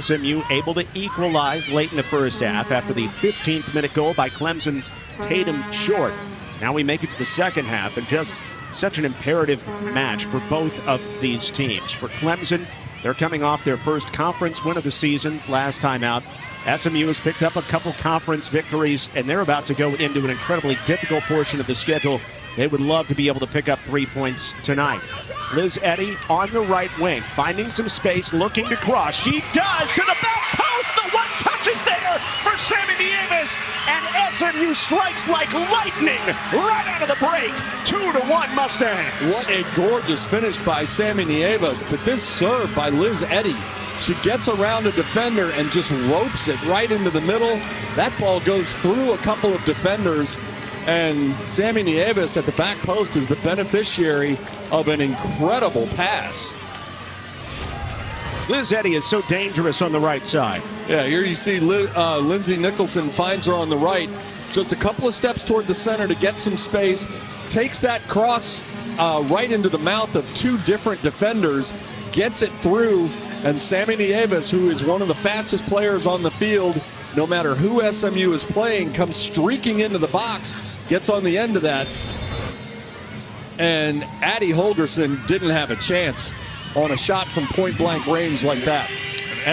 SMU able to equalize late in the first half after the 15th minute goal by Clemson's Tatum Short. Now we make it to the second half, and just such an imperative match for both of these teams. For Clemson, they're coming off their first conference win of the season last time out. SMU has picked up a couple conference victories, and they're about to go into an incredibly difficult portion of the schedule. They would love to be able to pick up 3 points tonight. Liz Eddy on the right wing, finding some space, looking to cross. She does, to the back post. The one touch is there for Sammy Nieves, and SMU strikes like lightning right out of the break. 2-1 Mustangs.
What a gorgeous finish by Sammy Nieves, but this serve by Liz Eddy. She gets around a defender and just ropes it right into the middle. That ball goes through a couple of defenders, and Sammy Nieves at the back post is the beneficiary of an incredible pass.
Liz Eddy is so dangerous on the right side.
Yeah, here you see Lindsey Nicholson finds her on the right. Just a couple of steps toward the center to get some space. Takes that cross right into the mouth of two different defenders. Gets it through. And Sammy Nieves, who is one of the fastest players on the field, no matter who SMU is playing, comes streaking into the box. Gets on the end of that. And Addie Holgerson didn't have a chance on a shot from point-blank range like that.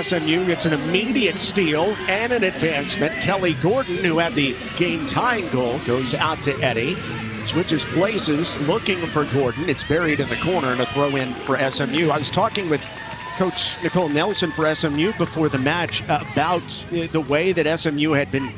SMU gets an immediate steal and an advancement. Kelly Gordon, who had the game-tying goal, goes out to Eddie. Switches places, looking for Gordon. It's buried in the corner and a throw-in for SMU. I was talking with Coach Nicole Nelson for SMU before the match about the way that SMU had been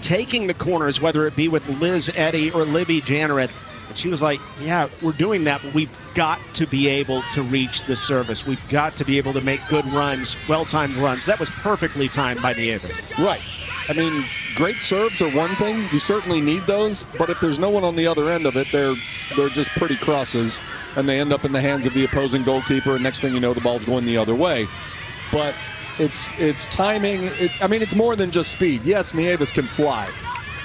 taking the corners, whether it be with Liz Eddy or Libby Jannereth. And she was like, yeah, we're doing that, but we've got to be able to reach the service. We've got to be able to make good runs, well-timed runs. That was perfectly timed by Nieves.
Right. I mean, great serves are one thing. You certainly need those, but if there's no one on the other end of it, they're just pretty crosses, and they end up in the hands of the opposing goalkeeper, and next thing you know, the ball's going the other way. But it's timing. It's more than just speed. Yes, Nieves can fly,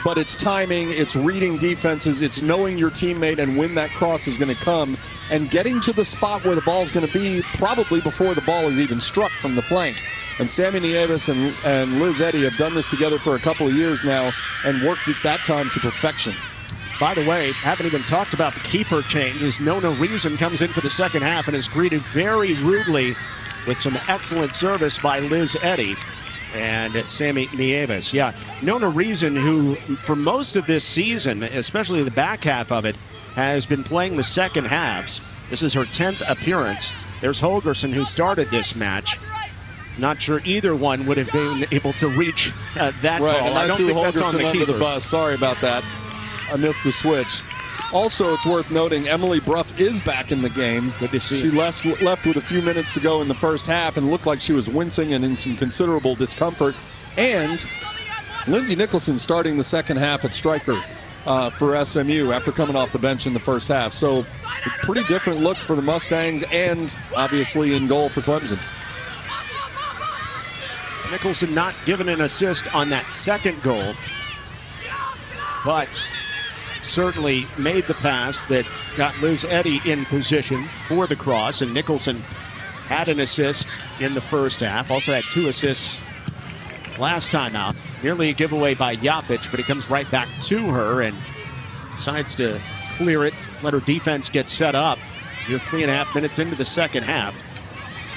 but it's timing, it's reading defenses, it's knowing your teammate and when that cross is going to come, and getting to the spot where the ball is going to be probably before the ball is even struck from the flank. And Sammy Nieves and Liz Eddy have done this together for a couple of years now and worked at that time to perfection.
By the way, haven't even talked about the keeper changes. Nona Reason comes in for the second half and is greeted very rudely with some excellent service by Liz Eddy and Sammy Nieves. Yeah, Nona Reason, who for most of this season, especially the back half of it, has been playing the second halves. This is her 10th appearance. There's Holgerson, who started this match. Not sure either one would have been able to reach that
right,
ball.
And I don't think that's on the keeper. Under the bus. Sorry about that. I missed the switch. Also, it's worth noting Emily Bruff is back in the game.
Good to see.
She left with a few minutes to go in the first half and looked like she was wincing and in some considerable discomfort. And Lindsey Nicholson starting the second half at striker for SMU after coming off the bench in the first half. So a pretty different look for the Mustangs and obviously in goal for Clemson.
Nicholson not given an assist on that second goal, but certainly made the pass that got Liz Eddy in position for the cross, and Nicholson had an assist in the first half. Also had 2 assists last time out. Nearly a giveaway by Yapic, but it comes right back to her and decides to clear it, let her defense get set up. You're 3.5 minutes into the second half.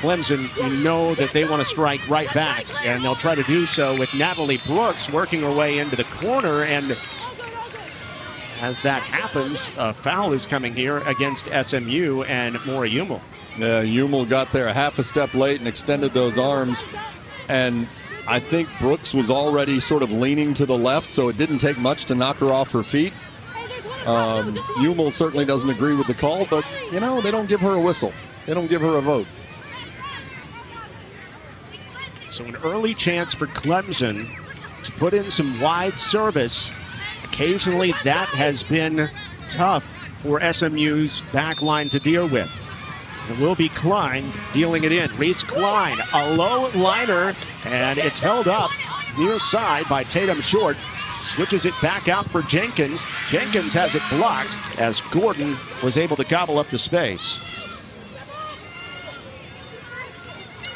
Clemson, you know that they want to strike right back, and they'll try to do so with Natalie Brooks working her way into the corner. And as that happens, a foul is coming here against SMU and Maura Hummel.
Yeah, Hummel got there a half a step late and extended those arms. And I think Brooks was already sort of leaning to the left, so it didn't take much to knock her off her feet. Hummel certainly doesn't agree with the call, but, you know, they don't give her a whistle. They don't give her a vote.
So an early chance for Clemson to put in some wide service. Occasionally that has been tough for SMU's back line to deal with. It will be Klein dealing it in. Reese Klein, a low liner, and it's held up near side by Tatum Short. Switches it back out for Jenkins. Jenkins has it blocked as Gordon was able to gobble up the space.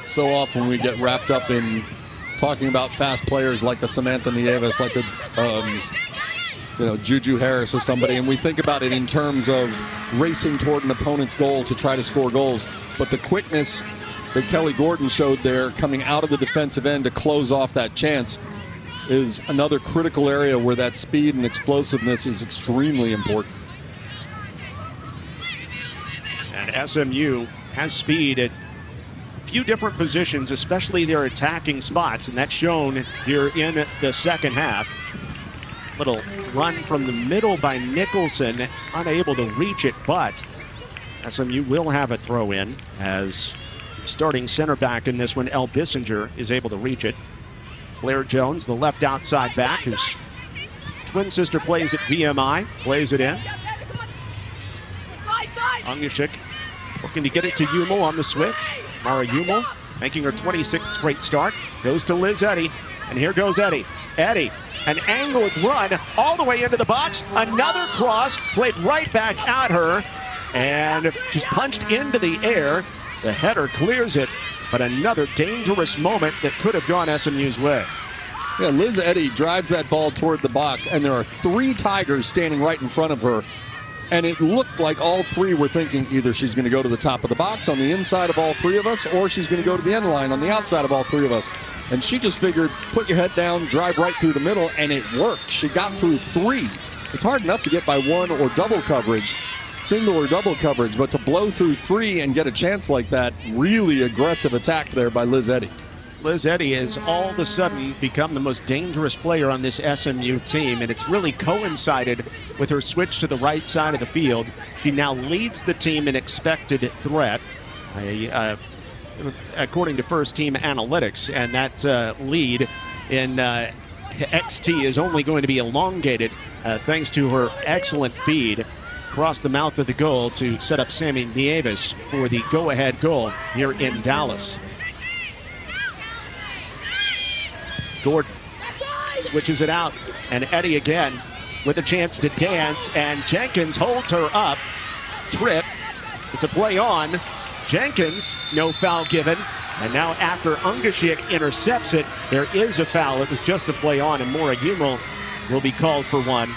So often we get wrapped up in talking about fast players like a Samantha Nieves, like a Juju Harris or somebody, and we think about it in terms of racing toward an opponent's goal to try to score goals. But the quickness that Kelly Gordon showed there coming out of the defensive end to close off that chance is another critical area where that speed and explosiveness is extremely important.
And SMU has speed at few different positions, especially their attacking spots, and that's shown here in the second half. Little run from the middle by Nicholson, unable to reach it, but SMU will have a throw in as starting center back in this one, Elle Bissinger, is able to reach it. Claire Jones, the left outside back, whose twin sister plays at VMI, plays it in. Onyeshik looking to get it to Hummel on the switch. Maura Hummel making her 26th straight start. Goes to Liz Eddy, and here goes Eddy. Eddy, an angled run all the way into the box. Another cross played right back at her, and just punched into the air. The header clears it, but another dangerous moment that could have gone SMU's way.
Yeah, Liz Eddy drives that ball toward the box, and there are 3 Tigers standing right in front of her. And it looked like all 3 were thinking either she's going to go to the top of the box on the inside of all 3 of us, or she's going to go to the end line on the outside of all 3 of us. And she just figured, put your head down, drive right through the middle, and it worked. She got through 3. It's hard enough to get by 1 or double coverage, single or double coverage, but to blow through 3 and get a chance like that, really aggressive attack there by Liz Eddy.
Liz Eddy has all of a sudden become the most dangerous player on this SMU team, and it's really coincided with her switch to the right side of the field. She now leads the team in expected threat, according to First Team Analytics, and that lead in XT is only going to be elongated thanks to her excellent feed across the mouth of the goal to set up Sammy Nieves for the go-ahead goal here in Dallas. Gordon switches it out, and Eddy again with a chance to dance, and Jenkins holds her up. Trip. It's a play on. Jenkins, no foul given. And now after Ungashik intercepts it, there is a foul. It was just a play on, and Maura Humel will be called for one.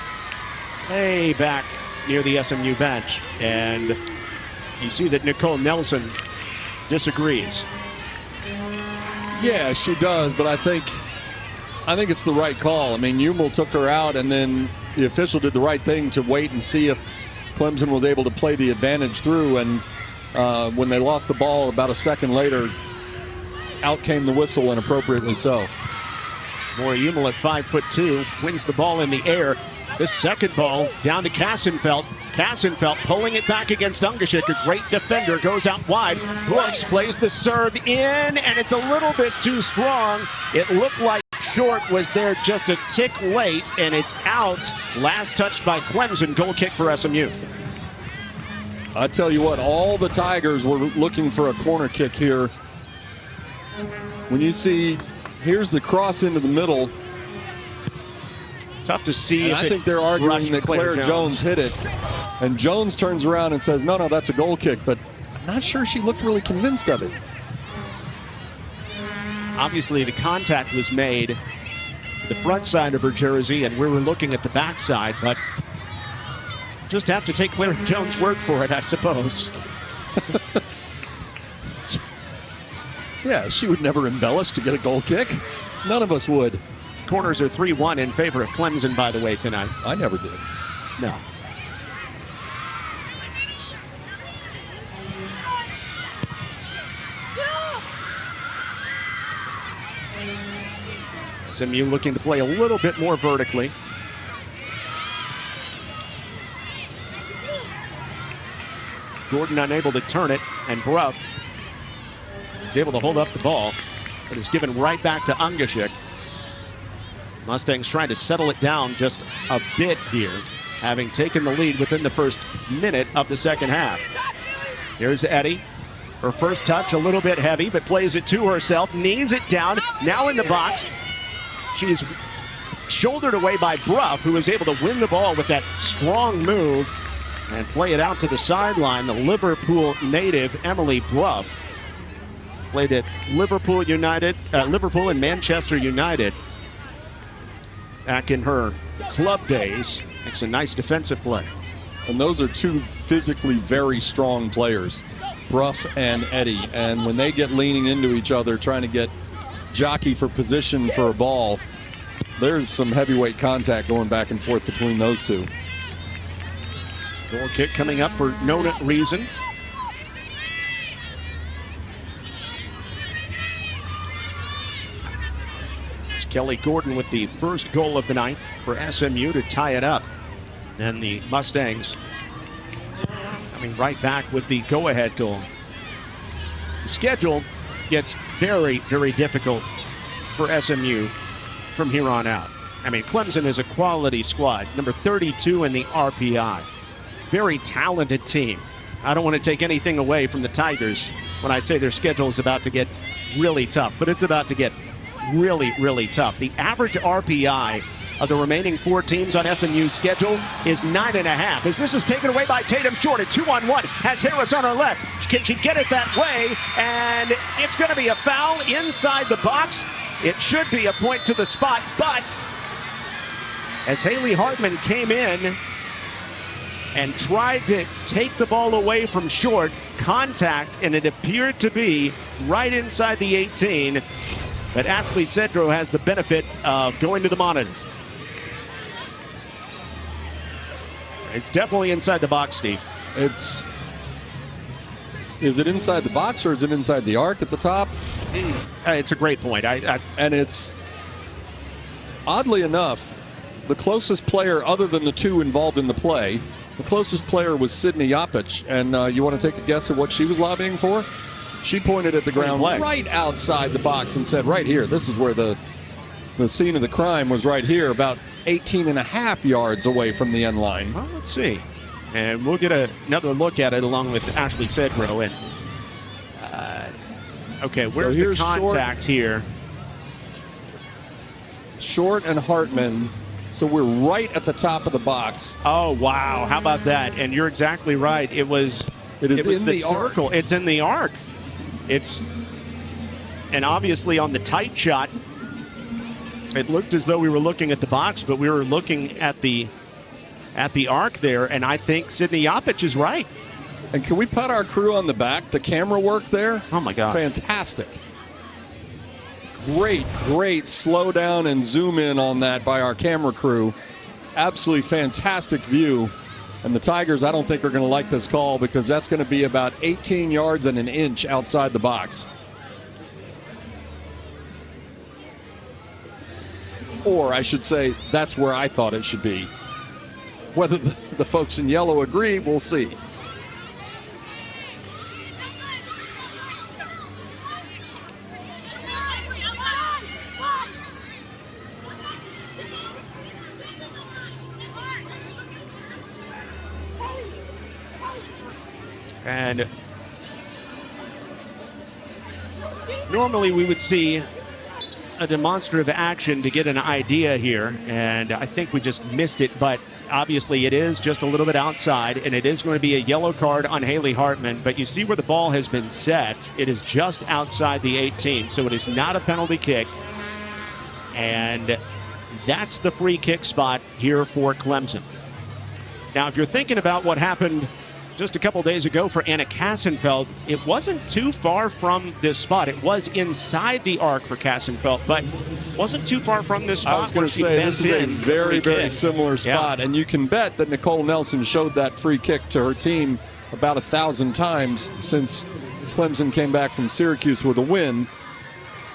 Way back near the SMU bench. And you see that Nicole Nelson disagrees.
Yeah, she does, but I think it's the right call. I mean, Humel took her out, and then the official did the right thing to wait and see if Clemson was able to play the advantage through. And when they lost the ball about a second later, out came the whistle, and appropriately so.
Maura Humel at 5'2", wins the ball in the air. The second ball down to Kassenfeld. Kassenfeld pulling it back against Ungashik. A great defender, goes out wide. Brooks plays the serve in, and it's a little bit too strong. It looked like Short was there just a tick late, and it's out. Last touched by Clemson. Goal kick for SMU.
I tell you what, all the Tigers were looking for a corner kick here. When you see, here's the cross into the middle.
Tough to see.
And I think they're arguing that Claire Jones hit it. And Jones turns around and says, no, that's a goal kick. But I'm not sure she looked really convinced of it.
Obviously, the contact was made the front side of her jersey, and we were looking at the back side, but just have to take Claire Jones' word for it, I suppose.
Yeah, she would never embellish to get a goal kick. None of us would.
Corners are 3-1 in favor of Clemson, by the way, tonight.
I never did.
No. SMU looking to play a little bit more vertically. Gordon unable to turn it, and Bruff is able to hold up the ball, but is given right back to Ungashik. Mustangs trying to settle it down just a bit here, having taken the lead within the first minute of the second half. Here's Eddy. Her first touch a little bit heavy, but plays it to herself, knees it down, now in the box. She's shouldered away by Bruff, who is able to win the ball with that strong move and play it out to the sideline. The Liverpool native, Emily Bruff, played at Liverpool and Manchester United back in her club days. Makes a nice defensive play.
And those are 2 physically very strong players, Bruff and Eddy. And when they get leaning into each other, trying to get jockey for position for a ball, there's some heavyweight contact going back and forth between those 2.
Goal kick coming up for no reason. It's Kelly Gordon with the first goal of the night for SMU to tie it up. And the Mustangs coming right back with the go-ahead goal. The schedule gets very, very difficult for SMU from here on out. I mean, Clemson is a quality squad, number 32 in the RPI. Very talented team. I don't want to take anything away from the Tigers when I say their schedule is about to get really tough, but it's about to get really, really tough. The average RPI of the remaining 4 teams on SMU's schedule is 9.5. As this is taken away by Tatum short at 2-on-1. Has Harris on her left. Can she get it that way? And it's going to be a foul inside the box. It should be a point to the spot, but as Haley Hartman came in and tried to take the ball away from short, contact, and it appeared to be right inside the 18. But Ashley Cedro has the benefit of going to the monitor. It's definitely inside the box, Steve.
Is it inside the box or is it inside the arc at the top?
It's a great point.
And it's, oddly enough, the closest player other than the 2 involved in the play, the closest player was Sydney Yapich. And you want to take a guess at what she was lobbying for? She pointed at the ground right outside the box and said, right here, this is where the scene of the crime was, right here, about 18.5 yards away from the end line.
Well, let's see. And we'll get another look at it along with Ashley Cedro. And okay, where's the contact here?
Short and Hartman. So we're right at the top of the box.
Oh, wow. How about that? And you're exactly right. It was in the circle. Arc. It's in the arc. And obviously on the tight shot, it looked as though we were looking at the box, but we were looking at the arc there, and I think Sydney Yapich is right.
And can we pat our crew on the back? The camera work there?
Oh, my God.
Fantastic. Great slow down and zoom in on that by our camera crew. Absolutely fantastic view. And the Tigers, I don't think, are going to like this call because that's going to be about 18 yards and an inch outside the box. Or I should say, that's where I thought it should be. Whether the folks in yellow agree, we'll see.
And normally we would see a demonstrative action to get an idea here, and I think we just missed it, but obviously it is just a little bit outside, and it is going to be a yellow card on Haley Hartman, but you see where the ball has been set. It is just outside the 18, so it is not a penalty kick, and that's the free kick spot here for Clemson. Now, if you're thinking about what happened just a couple days ago for Anna Kassenfeld, it wasn't too far from this spot. It was inside the arc for Kassenfeld, but wasn't too far from this spot.
I was going to say, this is a very similar spot, and you can bet that Nicole Nelson showed that free kick to her team about 1,000 times since Clemson came back from Syracuse with a win.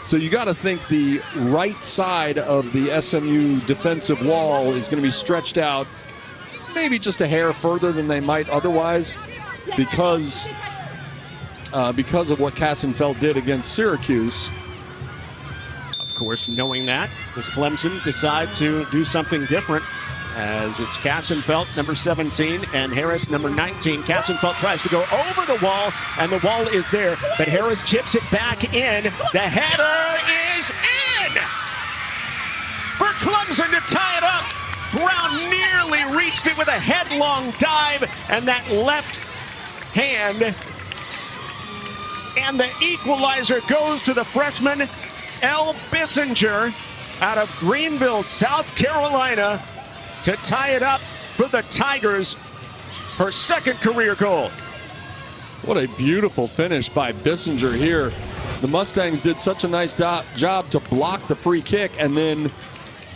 So you got to think the right side of the SMU defensive wall is going to be stretched out maybe just a hair further than they might otherwise because of what Kassenfeld did against Syracuse.
Of course, knowing that, does Clemson decide to do something different as it's Kassenfeld, number 17, and Harris, number 19. Kassenfeld tries to go over the wall, and the wall is there, but Harris chips it back in. The header is in for Clemson to tie it up. Brown nearly reached it with a headlong dive, and that left hand. And the equalizer goes to the freshman, Elle Bissinger, out of Greenville, South Carolina, to tie it up for the Tigers, her second career goal.
What a beautiful finish by Bissinger here. The Mustangs did such a nice job to block the free kick, and then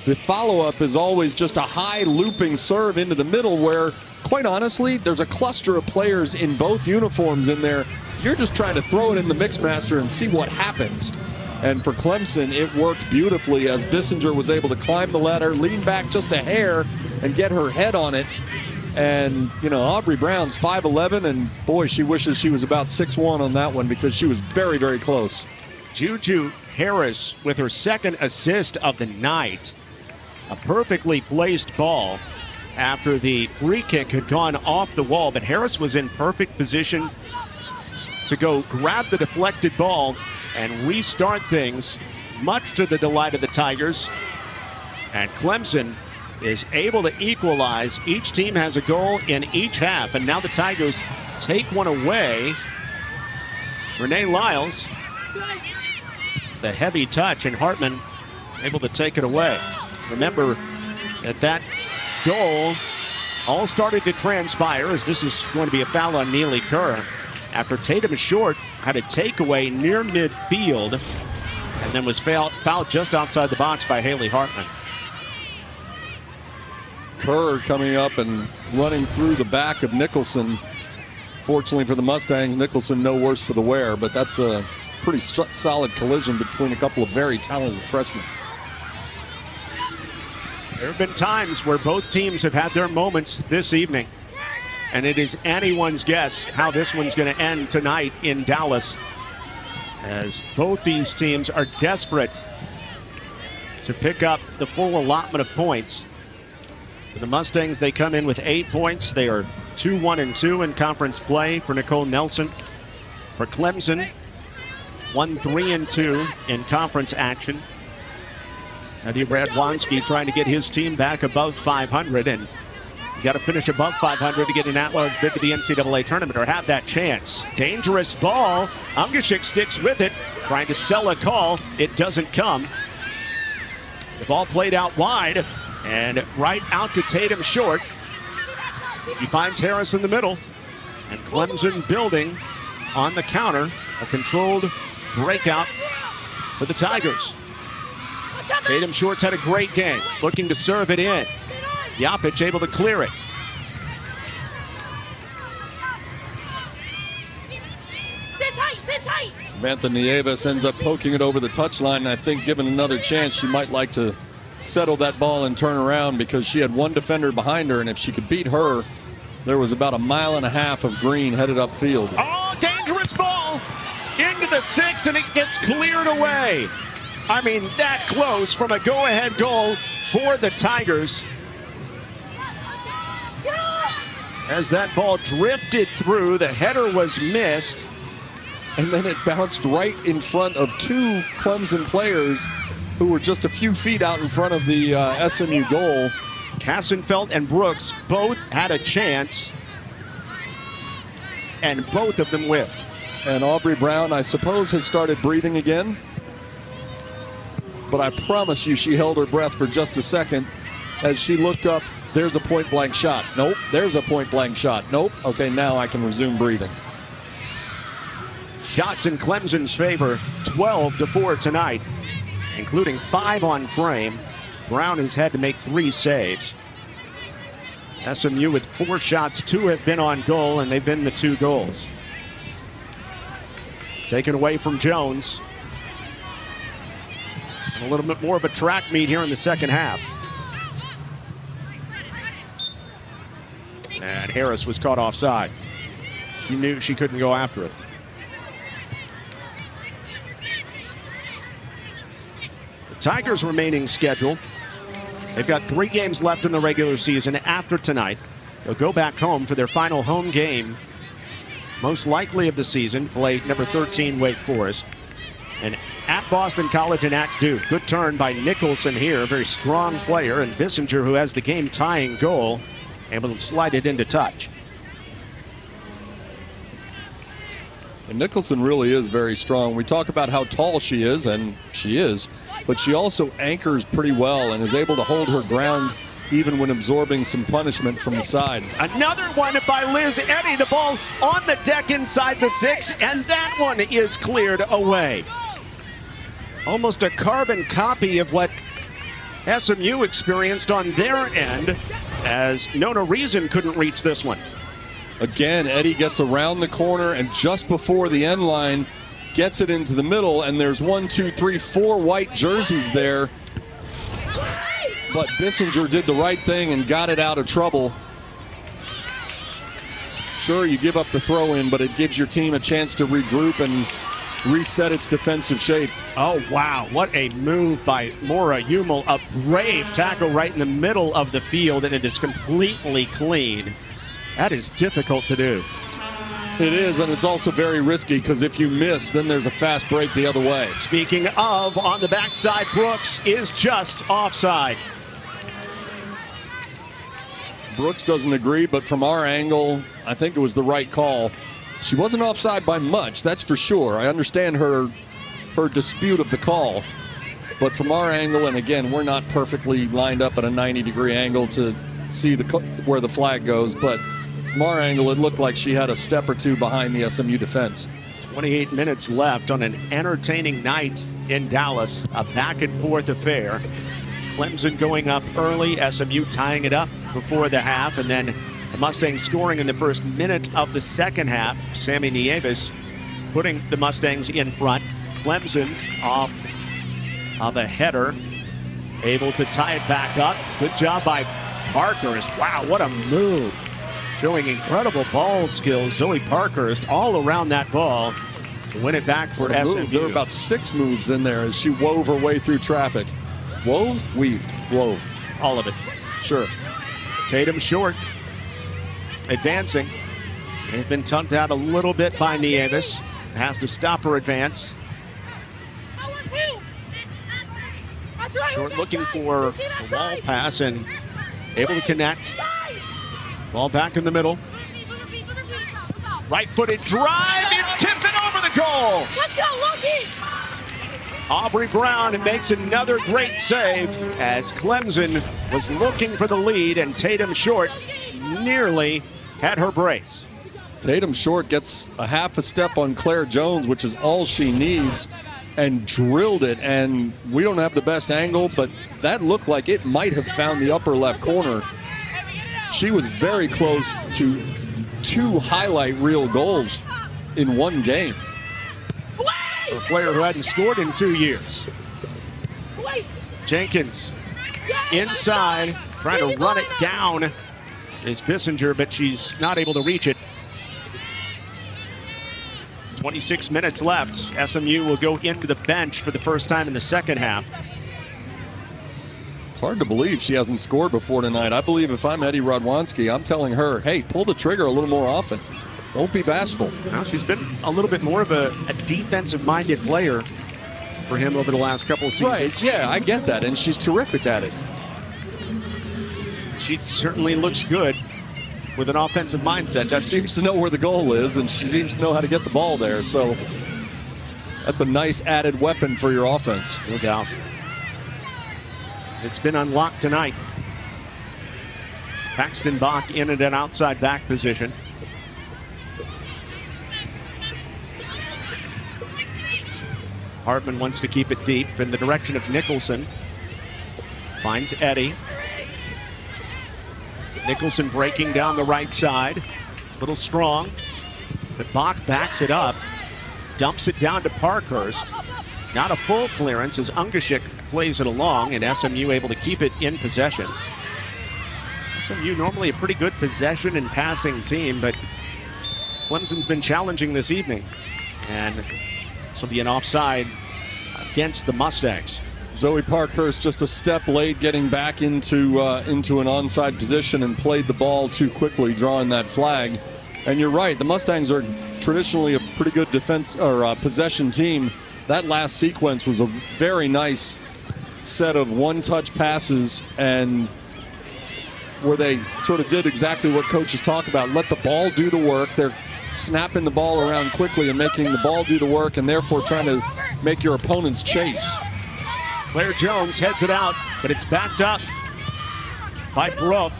the follow-up is always just a high looping serve into the middle where, quite honestly, there's a cluster of players in both uniforms in there. You're just trying to throw it in the Mixmaster and see what happens. And for Clemson, it worked beautifully as Bissinger was able to climb the ladder, lean back just a hair, and get her head on it. And, you know, Aubrey Brown's 5'11", and boy, she wishes she was about 6'1" on that one because she was very, very close.
Juju Harris with her second assist of the night. A perfectly placed ball after the free kick had gone off the wall, but Harris was in perfect position to go grab the deflected ball and restart things, much to the delight of the Tigers. And Clemson is able to equalize. Each team has a goal in each half, and now the Tigers take one away. Renee Lyles, the heavy touch, and Hartman able to take it away. Remember that goal all started to transpire, as this is going to be a foul on Neely Kerr, after Tatum short had a takeaway near midfield and then was fouled just outside the box by Haley Hartman.
Kerr coming up and running through the back of Nicholson. Fortunately for the Mustangs, Nicholson no worse for the wear, but that's a pretty solid collision between a couple of very talented freshmen.
There have been times where both teams have had their moments this evening, and it is anyone's guess how this one's going to end tonight in Dallas, as both these teams are desperate to pick up the full allotment of points. For the Mustangs, they come in with 8 points. They are 2-1-2 in conference play for Nicole Nelson. For Clemson, 1-3-2 in conference action. Nadia Radwanski trying to get his team back above 500, and you got to finish above 500 to get an at-large bid to the NCAA tournament or have that chance. Dangerous ball. Ungashik sticks with it, trying to sell a call. It doesn't come. The ball played out wide and right out to Tatum short. He finds Harris in the middle, and Clemson building on the counter. A controlled breakout for the Tigers. Tatum Short's had a great game, looking to serve it in. Yapic able to clear it.
Sit tight.
Samantha Nieves ends up poking it over the touchline, and I think given another chance, she might like to settle that ball and turn around, because she had one defender behind her, and if she could beat her, there was about 1.5 miles of green headed upfield.
Oh, dangerous ball into the 6, and it gets cleared away. I mean, that close from a go-ahead goal for the Tigers. As that ball drifted through, the header was missed.
And then it bounced right in front of 2 Clemson players who were just a few feet out in front of the SMU goal.
Kassenfeld and Brooks both had a chance, and both of them whiffed.
And Aubrey Brown, I suppose, has started breathing again. But I promise you, she held her breath for just a second as she looked up. There's a point-blank shot. Nope. There's a point-blank shot. Nope. Okay, now I can resume breathing.
Shots in Clemson's favor, 12-4 tonight, including 5 on frame. Brown has had to make 3 saves. SMU with 4 shots, 2 have been on goal, and they've been the 2 goals. Taken away from Jones. And a little bit more of a track meet here in the second half. And Harris was caught offside. She knew she couldn't go after it. The Tigers' remaining schedule. They've got 3 games left in the regular season after tonight. They'll go back home for their final home game, most likely of the season, play number 13 Wake Forest. And at Boston College and at Duke. Good turn by Nicholson here, a very strong player, and Bissinger, who has the game-tying goal, able to slide it into touch.
And Nicholson really is very strong. We talk about how tall she is, and she is, but she also anchors pretty well and is able to hold her ground even when absorbing some punishment from the side.
Another one by Liz Eddy. The ball on the deck inside the 6, and that one is cleared away. Almost a carbon copy of what SMU experienced on their end, as Nona Reason couldn't reach this one.
Again, Eddy gets around the corner and just before the end line gets it into the middle, and there's 1, 2, 3, 4 white jerseys there. But Bissinger did the right thing and got it out of trouble. Sure, you give up the throw-in, but it gives your team a chance to regroup and reset its defensive shape.
Oh, wow. What a move by Maura Hummel. A brave tackle right in the middle of the field, and it is completely clean. That is difficult to do.
It is, and it's also very risky because if you miss, then there's a fast break the other way.
Speaking of, on the backside, Brooks is just offside.
Brooks doesn't agree, but from our angle, I think it was the right call. She wasn't offside by much, that's for sure. I understand her dispute of the call. But from our angle, and again, we're not perfectly lined up at a 90-degree angle to see where the flag goes, but from our angle, it looked like she had a step or two behind the SMU defense.
28 minutes left on an entertaining night in Dallas, a back-and-forth affair. Clemson going up early, SMU tying it up before the half, and then the Mustangs scoring in the first minute of the second half. Sammy Nieves putting the Mustangs in front. Clemson off of a header, able to tie it back up. Good job by Parkhurst. Wow, what a move. Showing incredible ball skills. Zoe Parkhurst all around that ball to win it back for SMU.
There were about 6 moves in there as she wove her way through traffic. Wove? Weaved. Wove.
All of it.
Sure.
Tatum short. Advancing. They've been tugged out a little bit by Nieves. Has to stop her advance. Short looking for a wall pass and able to connect. Ball back in the middle. Right-footed drive. It's tipped and over the goal.
Let's go, Loki!
Aubrey Brown makes another great save as Clemson was looking for the lead, and Tatum Short nearly had her brace.
Tatum Short gets a half a step on Claire Jones, which is all she needs, and drilled it. And we don't have the best angle, but that looked like it might have found the upper left corner. She was very close to 2 highlight reel goals in one game.
For a player who hadn't scored in 2 years. Jenkins inside, trying to run it down is Bissinger, but she's not able to reach it. 26 minutes left. SMU will go into the bench for the first time in the second half.
It's hard to believe she hasn't scored before tonight. I believe if I'm Eddie Radwanski, I'm telling her, hey, pull the trigger a little more often. Don't be bashful.
Well, she's been a little bit more of a defensive-minded player for him over the last couple of seasons.
Right, yeah, I get that, and she's terrific at it.
She certainly looks good with an offensive mindset.
She seems to know where the goal is, and she seems to know how to get the ball there. So that's a nice added weapon for your offense.
No doubt. It's been unlocked tonight. Paxton Bach in at an outside back position. Hartman wants to keep it deep in the direction of Nicholson. Finds Eddie. Nicholson breaking down the right side. A little strong, but Bach backs it up. Dumps it down to Parkhurst. Not a full clearance as Ungashik plays it along, and SMU able to keep it in possession. SMU normally a pretty good possession and passing team, but Clemson's been challenging this evening. And this will be an offside against the Mustangs.
Zoe Parkhurst just a step late getting back into an onside position and played the ball too quickly, drawing that flag. And you're right, the Mustangs are traditionally a pretty good defense or possession team. That last sequence was a very nice set of one-touch passes, and where they sort of did exactly what coaches talk about, let the ball do the work. They're snapping the ball around quickly and making the ball do the work, and therefore trying to make your opponents chase.
Claire Jones heads it out, but it's backed up by Brooke,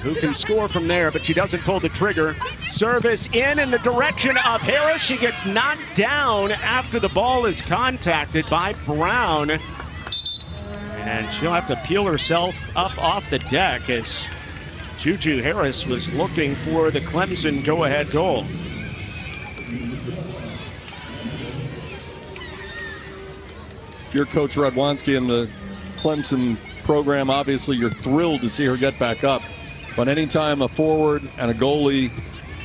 who can score from there, but she doesn't pull the trigger. Service in the direction of Harris. She gets knocked down after the ball is contacted by Brown. And she'll have to peel herself up off the deck as Juju Harris was looking for the Clemson go-ahead goal.
If you're Coach Radwanski and the Clemson program, obviously you're thrilled to see her get back up. But anytime a forward and a goalie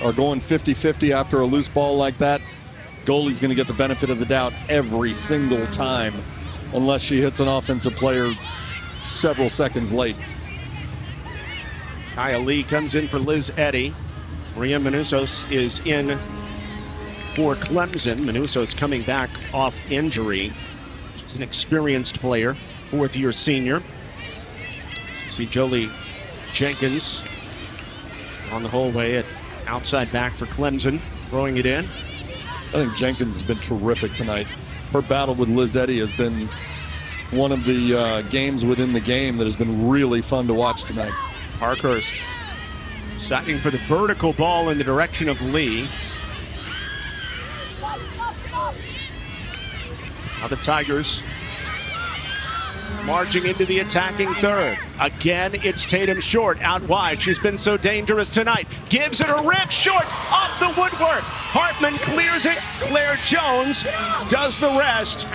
are going 50-50 after a loose ball like that, goalie's going to get the benefit of the doubt every single time, unless she hits an offensive player several seconds late.
Kaya Lee comes in for Liz Eddy. Maria Manuzos is in for Clemson. Manuso's coming back off injury. She's an experienced player, fourth-year senior. See Jolie Jenkins on the whole way at outside back for Clemson, throwing it in.
I think Jenkins has been terrific tonight. Her battle with Liz Eddy has been one of the games within the game that has been really fun to watch tonight.
Parkhurst sacking for the vertical ball in the direction of Lee. Now the Tigers marching into the attacking third. Again, it's Tatum short out wide. She's been so dangerous tonight. Gives it a rip short off the woodwork. Hartman clears it. Claire Jones does the rest.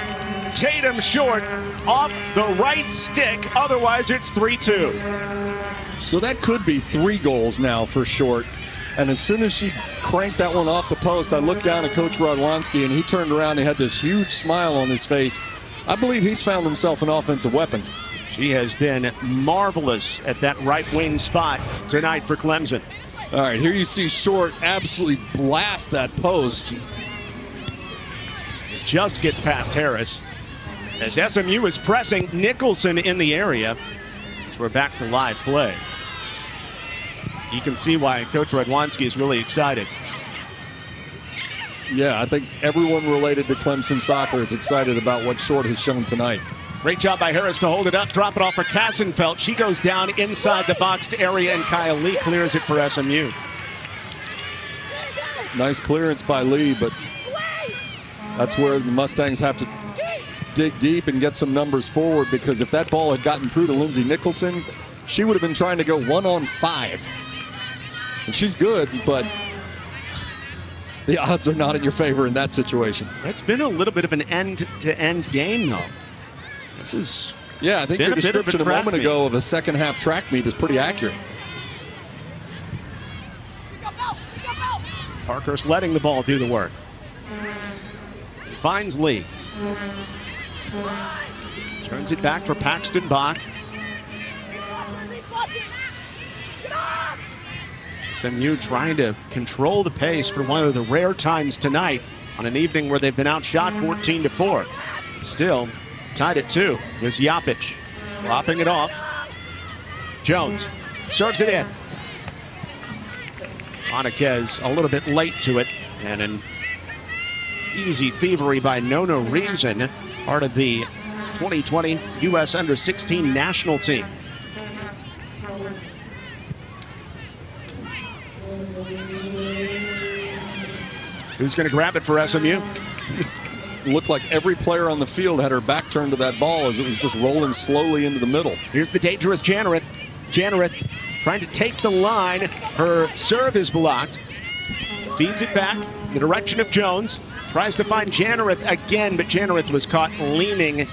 Tatum short off the right stick. Otherwise, it's 3-2.
So that could be 3 goals now for Short. And as soon as she cranked that one off the post, I looked down at Coach Rodwanski, and he turned around and he had this huge smile on his face. I believe he's found himself an offensive weapon.
She has been marvelous at that right wing spot tonight for Clemson.
All right, here you see Short absolutely blast that post.
It just gets past Harris. As SMU is pressing Nicholson in the area. So we're back to live play. You can see why Coach Radwanski is really excited.
Yeah, I think everyone related to Clemson soccer is excited about what Short has shown tonight.
Great job by Harris to hold it up, drop it off for Kassenfeld. She goes down inside the boxed area, and Kyle Lee clears it for SMU.
Nice clearance by Lee, but that's where the Mustangs have to dig deep and get some numbers forward, because if that ball had gotten through to Lindsay Nicholson, she would have been trying to go 1-on-5. And she's good, but the odds are not in your favor in that situation.
It's been a little bit of an end-to-end game, though. This is
I think your description a moment ago of a second-half track meet is pretty accurate.
Parkhurst letting the ball do the work. Finds Lee. Turns it back for Paxton Bach. SMU trying to control the pace for one of the rare times tonight on an evening where they've been outshot 14-4. Still tied at 2. Here's Yapich lopping it off. Jones serves it in. Monaquez a little bit late to it, and an easy thievery by Nona Reason, part of the 2020 U.S. Under-16 national team. Who's going to grab it for SMU?
Looked like every player on the field had her back turned to that ball as it was just rolling slowly into the middle.
Here's the dangerous Janareth. Janareth trying to take the line. Her serve is blocked. Feeds it back in the direction of Jones. Tries to find Janareth again, but Janareth was caught leaning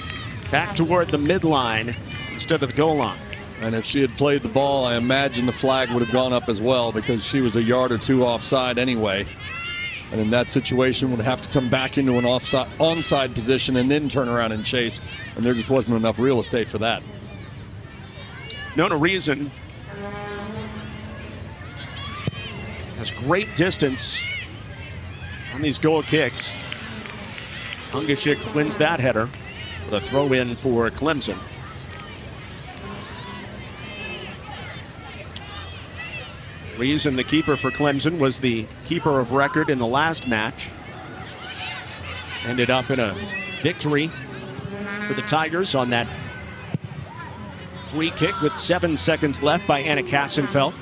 back toward the midline instead of the goal line.
And if she had played the ball, I imagine the flag would have gone up as well, because she was a yard or two offside anyway. And in that situation would have to come back into an onside position and then turn around and chase. And there just wasn't enough real estate for that.
Nona Reason has great distance on these goal kicks. Hungashik wins that header with a throw in for Clemson. Reason, the keeper for Clemson, was the keeper of record in the last match. Ended up in a victory for the Tigers on that free kick with 7 seconds left by Anna Kassenfeld.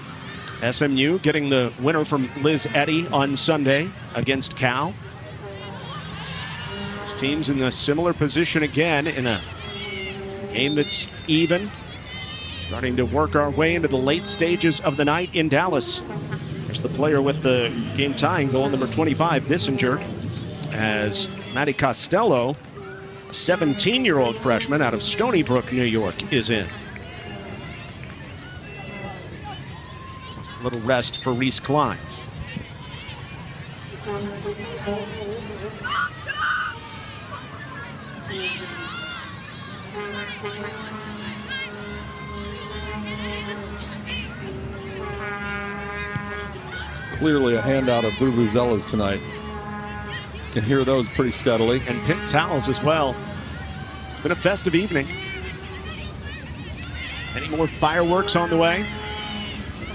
SMU getting the winner from Liz Eddy on Sunday against Cal. This team's in a similar position again in a game that's even. Starting to work our way into the late stages of the night in Dallas. There's the player with the game-tying goal, number 25, Bissinger, as Maddie Costello, a 17-year-old freshman out of Stony Brook, New York, is in. A little rest for Reese Klein.
Clearly a handout of Vuvuzelas tonight. Can hear those pretty steadily.
And pink towels as well. It's been a festive evening. Any more fireworks on the way?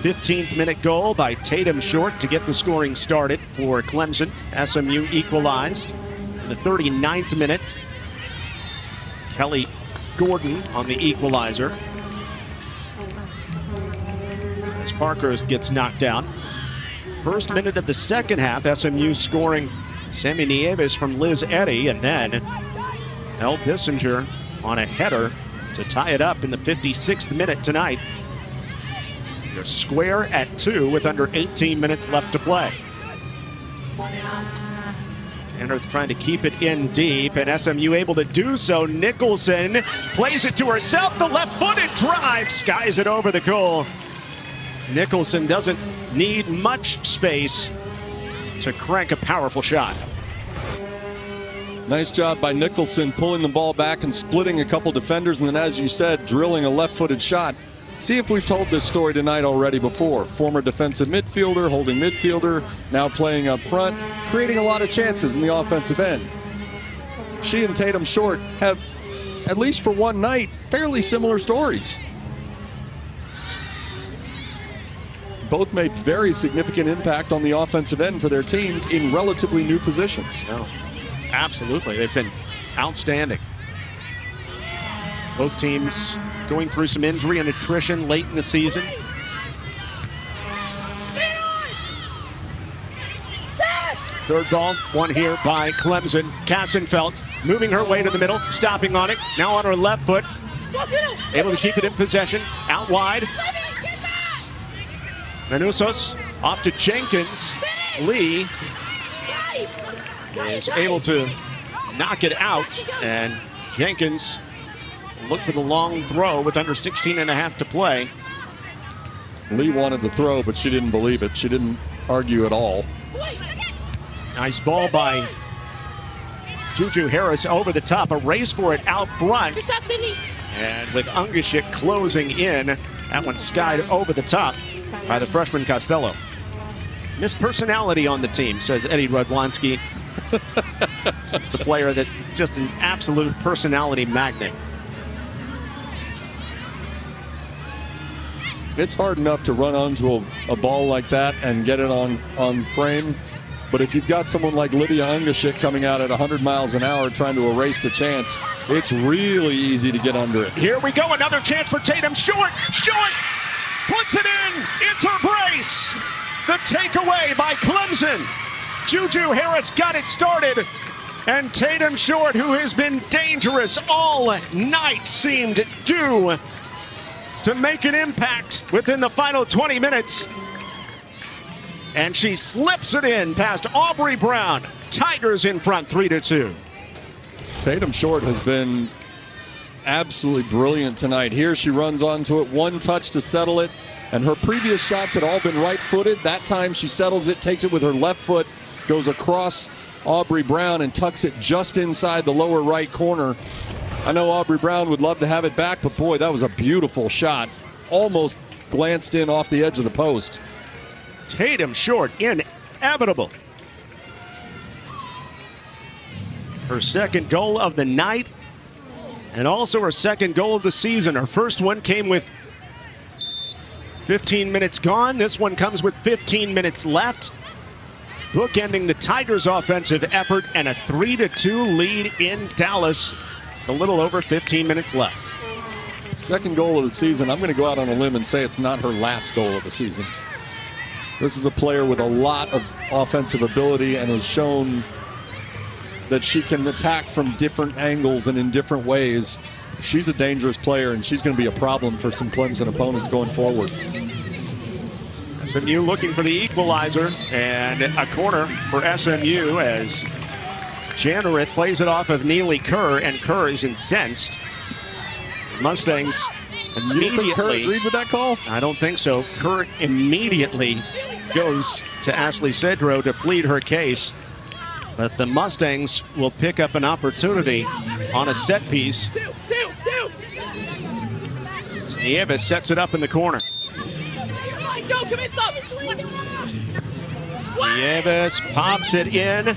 15th minute goal by Tatum Short to get the scoring started for Clemson. SMU equalized in the 39th minute. Kelly Gordon on the equalizer. As Parker gets knocked out. First minute of the second half, SMU scoring Sammy Nieves from Liz Eddy, and then El Bissinger on a header to tie it up in the 56th minute tonight. They're square at 2 with under 18 minutes left to play. Penrith trying to keep it in deep, and SMU able to do so. Nicholson plays it to herself. The left-footed drive skies it over the goal. Nicholson doesn't need much space to crank a powerful shot.
Nice job by Nicholson pulling the ball back and splitting a couple defenders, and then, as you said, drilling a left-footed shot. See if we've told this story tonight already before. Former defensive midfielder, holding midfielder, now playing up front, creating a lot of chances in the offensive end. She and Tatum Short have, at least for one night, fairly similar stories. Both made very significant impact on the offensive end for their teams in relatively new positions.
No, absolutely. They've been outstanding. Both teams going through some injury and attrition late in the season. Third ball, one here by Clemson. Kassenfeld moving her way to the middle, stopping on it. Now on her left foot, able to keep it in possession. Out wide. Manusos off to Jenkins. Lee is able to knock it out, and Jenkins look for the long throw with under 16 and a half to play.
Lee wanted the throw, but she didn't believe it. She didn't argue at all.
Nice ball by Juju Harris over the top. A race for it out front. And with Ungashik closing in, that one skied over the top by the freshman Costello. Miss personality on the team, says Eddie Rudwanski. She's the player that just an absolute personality magnet.
It's hard enough to run onto a ball like that and get it on frame. But if you've got someone like Lydia Ungashik coming out at 100 miles an hour trying to erase the chance, it's really easy to get under it.
Here we go, another chance for Tatum. Short puts it in. It's her brace. The takeaway by Clemson. Juju Harris got it started. And Tatum Short, who has been dangerous all night, seemed due to make an impact within the final 20 minutes. And she slips it in past Aubrey Brown. Tigers in front 3-2.
Tatum Short has been absolutely brilliant tonight. Here she runs onto it, one touch to settle it, and her previous shots had all been right-footed. That time she settles it, takes it with her left foot, goes across Aubrey Brown and tucks it just inside the lower right corner. I know Aubrey Brown would love to have it back, but boy, that was a beautiful shot. Almost glanced in off the edge of the post.
Tatum Short, inevitable. Her second goal of the night, and also her second goal of the season. Her first one came with 15 minutes gone. This one comes with 15 minutes left. Bookending the Tigers' offensive effort and a 3-2 lead in Dallas. A little over 15 minutes left.
Second goal of the season. I'm going to go out on a limb and say it's not her last goal of the season. This is a player with a lot of offensive ability and has shown that she can attack from different angles and in different ways. She's a dangerous player, and she's going to be a problem for some Clemson opponents going forward.
SMU looking for the equalizer, and a corner for SMU as Jannerith plays it off of Neely Kerr, and Kerr is incensed. Mustangs immediately.
Kerr agreed with that call?
I don't think so. Kerr immediately goes to Ashley Cedro to plead her case, but the Mustangs will pick up an opportunity on a set piece. Nieves sets it up in the corner. Nieves pops it in.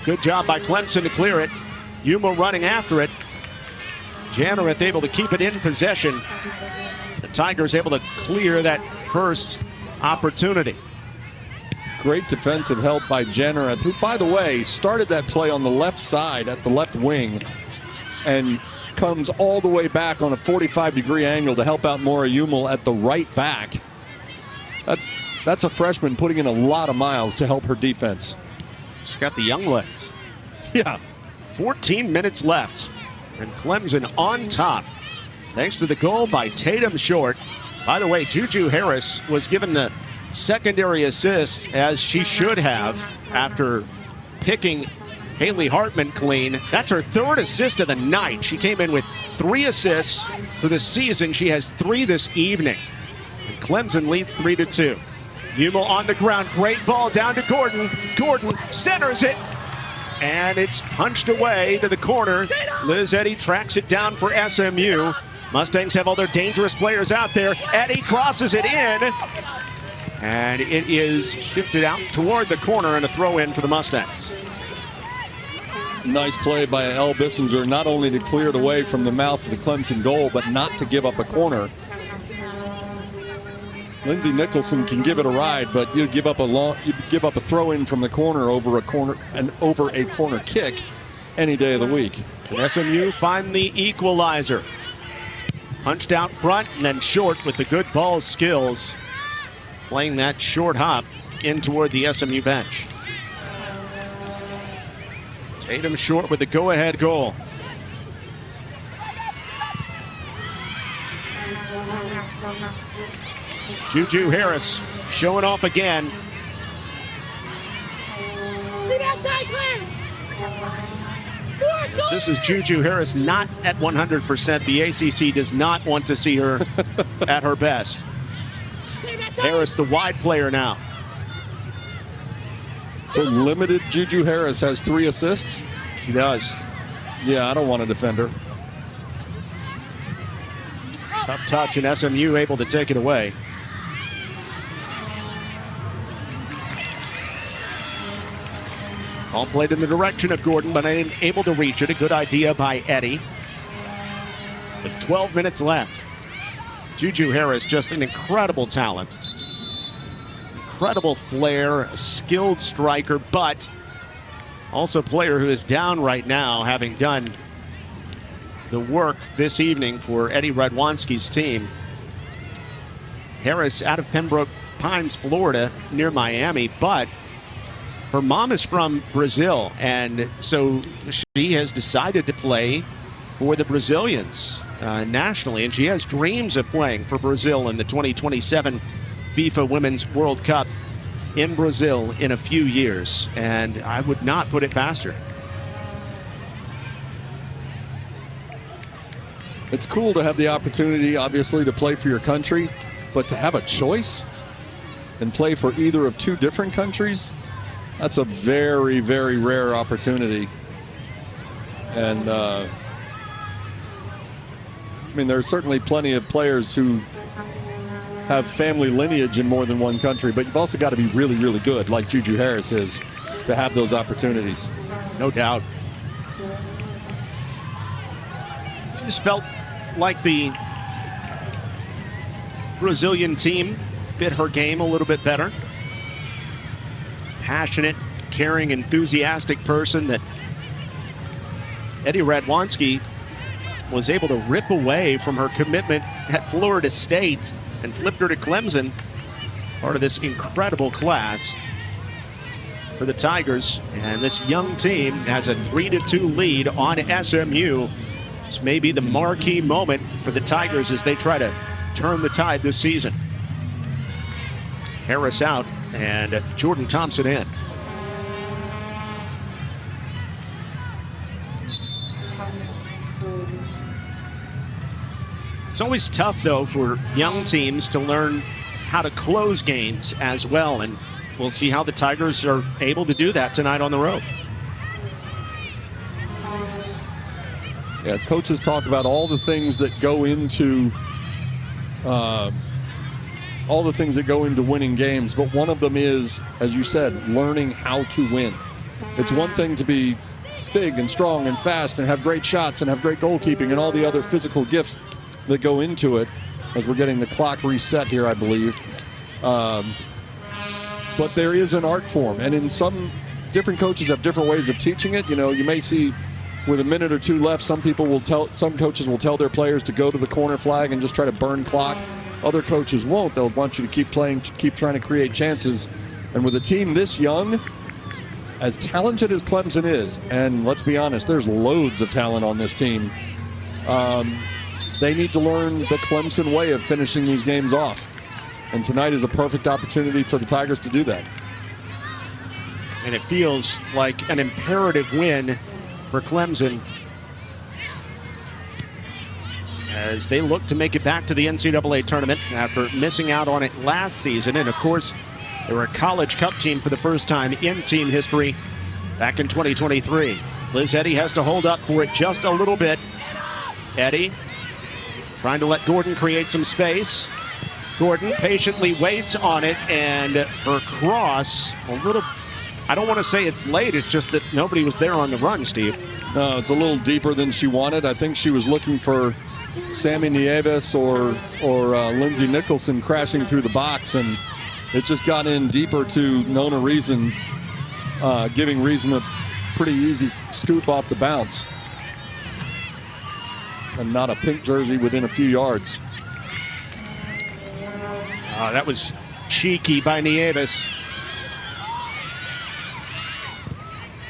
Good job by Clemson to clear it. Yuma running after it. Jannereth able to keep it in possession. The Tigers able to clear that first opportunity.
Great defensive help by Jannereth, who, by the way, started that play on the left side at the left wing and comes all the way back on a 45-degree angle to help out Maura Yumel at the right back. That's a freshman putting in a lot of miles to help her defense.
She's got the young legs.
Yeah.
14 minutes left. And Clemson on top. Thanks to the goal by Tatum Short. By the way, Juju Harris was given the secondary assist, as she should have, after picking Haley Hartman clean. That's her third assist of the night. She came in with 3 assists for the season. She has 3 this evening. And Clemson leads 3-2. Yuma on the ground. Great ball down to Gordon. Gordon centers it. And it's punched away to the corner. Liz Eddy tracks it down for SMU. Mustangs have all their dangerous players out there. Eddy crosses it in. And it is shifted out toward the corner and a throw in for the Mustangs.
Nice play by Elle Bissinger, not only to clear it away from the mouth of the Clemson goal, but not to give up a corner. Lindsey Nicholson can give it a ride, but you'd give up a throw in from the corner over a corner kick any day of the week.
And SMU find the equalizer. Punched out front and then Short with the good ball skills, playing that short hop in toward the SMU bench. Tatum Short with the go-ahead goal. Juju Harris showing off again. This is Juju Harris not at 100%. The ACC does not want to see her at her best. Harris, the wide player now.
So limited Juju Harris has 3 assists?
She does.
Yeah, I don't want to defend her.
Tough touch, and SMU able to take it away. All played in the direction of Gordon, but unable to reach it. A good idea by Eddy. With 12 minutes left. Juju Harris, just an incredible talent. Incredible flair, a skilled striker, but also a player who is down right now, having done the work this evening for Eddie Radwanski's team. Harris out of Pembroke Pines, Florida, near Miami, but her mom is from Brazil, and so she has decided to play for the Brazilians nationally, and she has dreams of playing for Brazil in the 2027 FIFA Women's World Cup in Brazil in a few years, and I would not put it past her.
It's cool to have the opportunity, obviously, to play for your country, but to have a choice and play for either of 2 different countries, that's a very, very rare opportunity. And I mean, there are certainly plenty of players who have family lineage in more than one country, but you've also got to be really, really good, like Juju Harris is, to have those opportunities.
No doubt. She just felt like the Brazilian team fit her game a little bit better. Passionate, caring, enthusiastic person that Eddie Radwanski was able to rip away from her commitment at Florida State and flipped her to Clemson. Part of this incredible class for the Tigers. And this young team has a 3-2 lead on SMU. This may be the marquee moment for the Tigers as they try to turn the tide this season. Harris out and Jordan Thompson in. It's always tough, though, for young teams to learn how to close games as well, and we'll see how the Tigers are able to do that tonight on the road.
Yeah, coaches talk about all the things that go into winning games, but one of them is, as you said, learning how to win. It's one thing to be big and strong and fast and have great shots and have great goalkeeping and all the other physical gifts that go into it, as we're getting the clock reset here, I believe. But there is an art form, and in some different coaches have different ways of teaching it. You know, you may see with a minute or two left, some coaches will tell their players to go to the corner flag and just try to burn clock. Other coaches won't. They'll want you to keep playing, keep trying to create chances. And with a team this young, as talented as Clemson is, and let's be honest, there's loads of talent on this team, they need to learn the Clemson way of finishing these games off. And tonight is a perfect opportunity for the Tigers to do that.
And it feels like an imperative win for Clemson as they look to make it back to the NCAA tournament after missing out on it last season. And of course, they were a College Cup team for the first time in team history back in 2023. Liz Eddy has to hold up for it just a little bit. Eddy trying to let Gordon create some space. Gordon patiently waits on it, and her cross, a little, I don't want to say it's late, it's just that nobody was there on the run, Steve.
No, it's a little deeper than she wanted. I think she was looking for Sammy Nieves or Lindsey Nicholson crashing through the box, and it just got in deeper to Nona Reason, giving Reason a pretty easy scoop off the bounce. And not a pink jersey within a few yards.
That was cheeky by Nieves.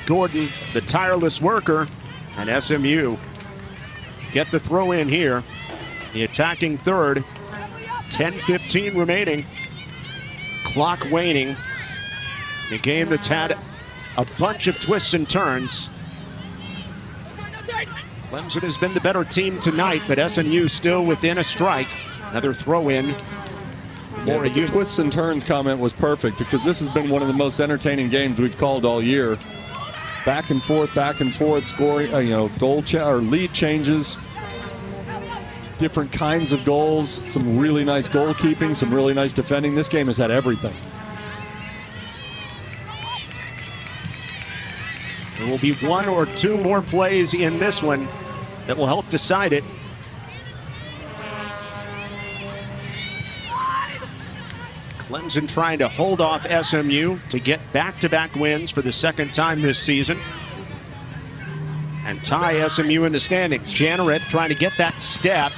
Gordon, the tireless worker, and SMU get the throw in here. The attacking third, 10:15 remaining. Clock waning. The game that's had a bunch of twists and turns. Clemson has been the better team tonight, but SMU still within a strike. Another throw in.
Yeah, the twists and turns comment was perfect, because this has been one of the most entertaining games we've called all year. Back and forth, scoring, lead changes, different kinds of goals, some really nice goalkeeping, some really nice defending. This game has had everything.
There will be one or two more plays in this one that will help decide it. Clemson trying to hold off SMU to get back-to-back wins for the second time this season and tie SMU in the standings. Janareth trying to get that step,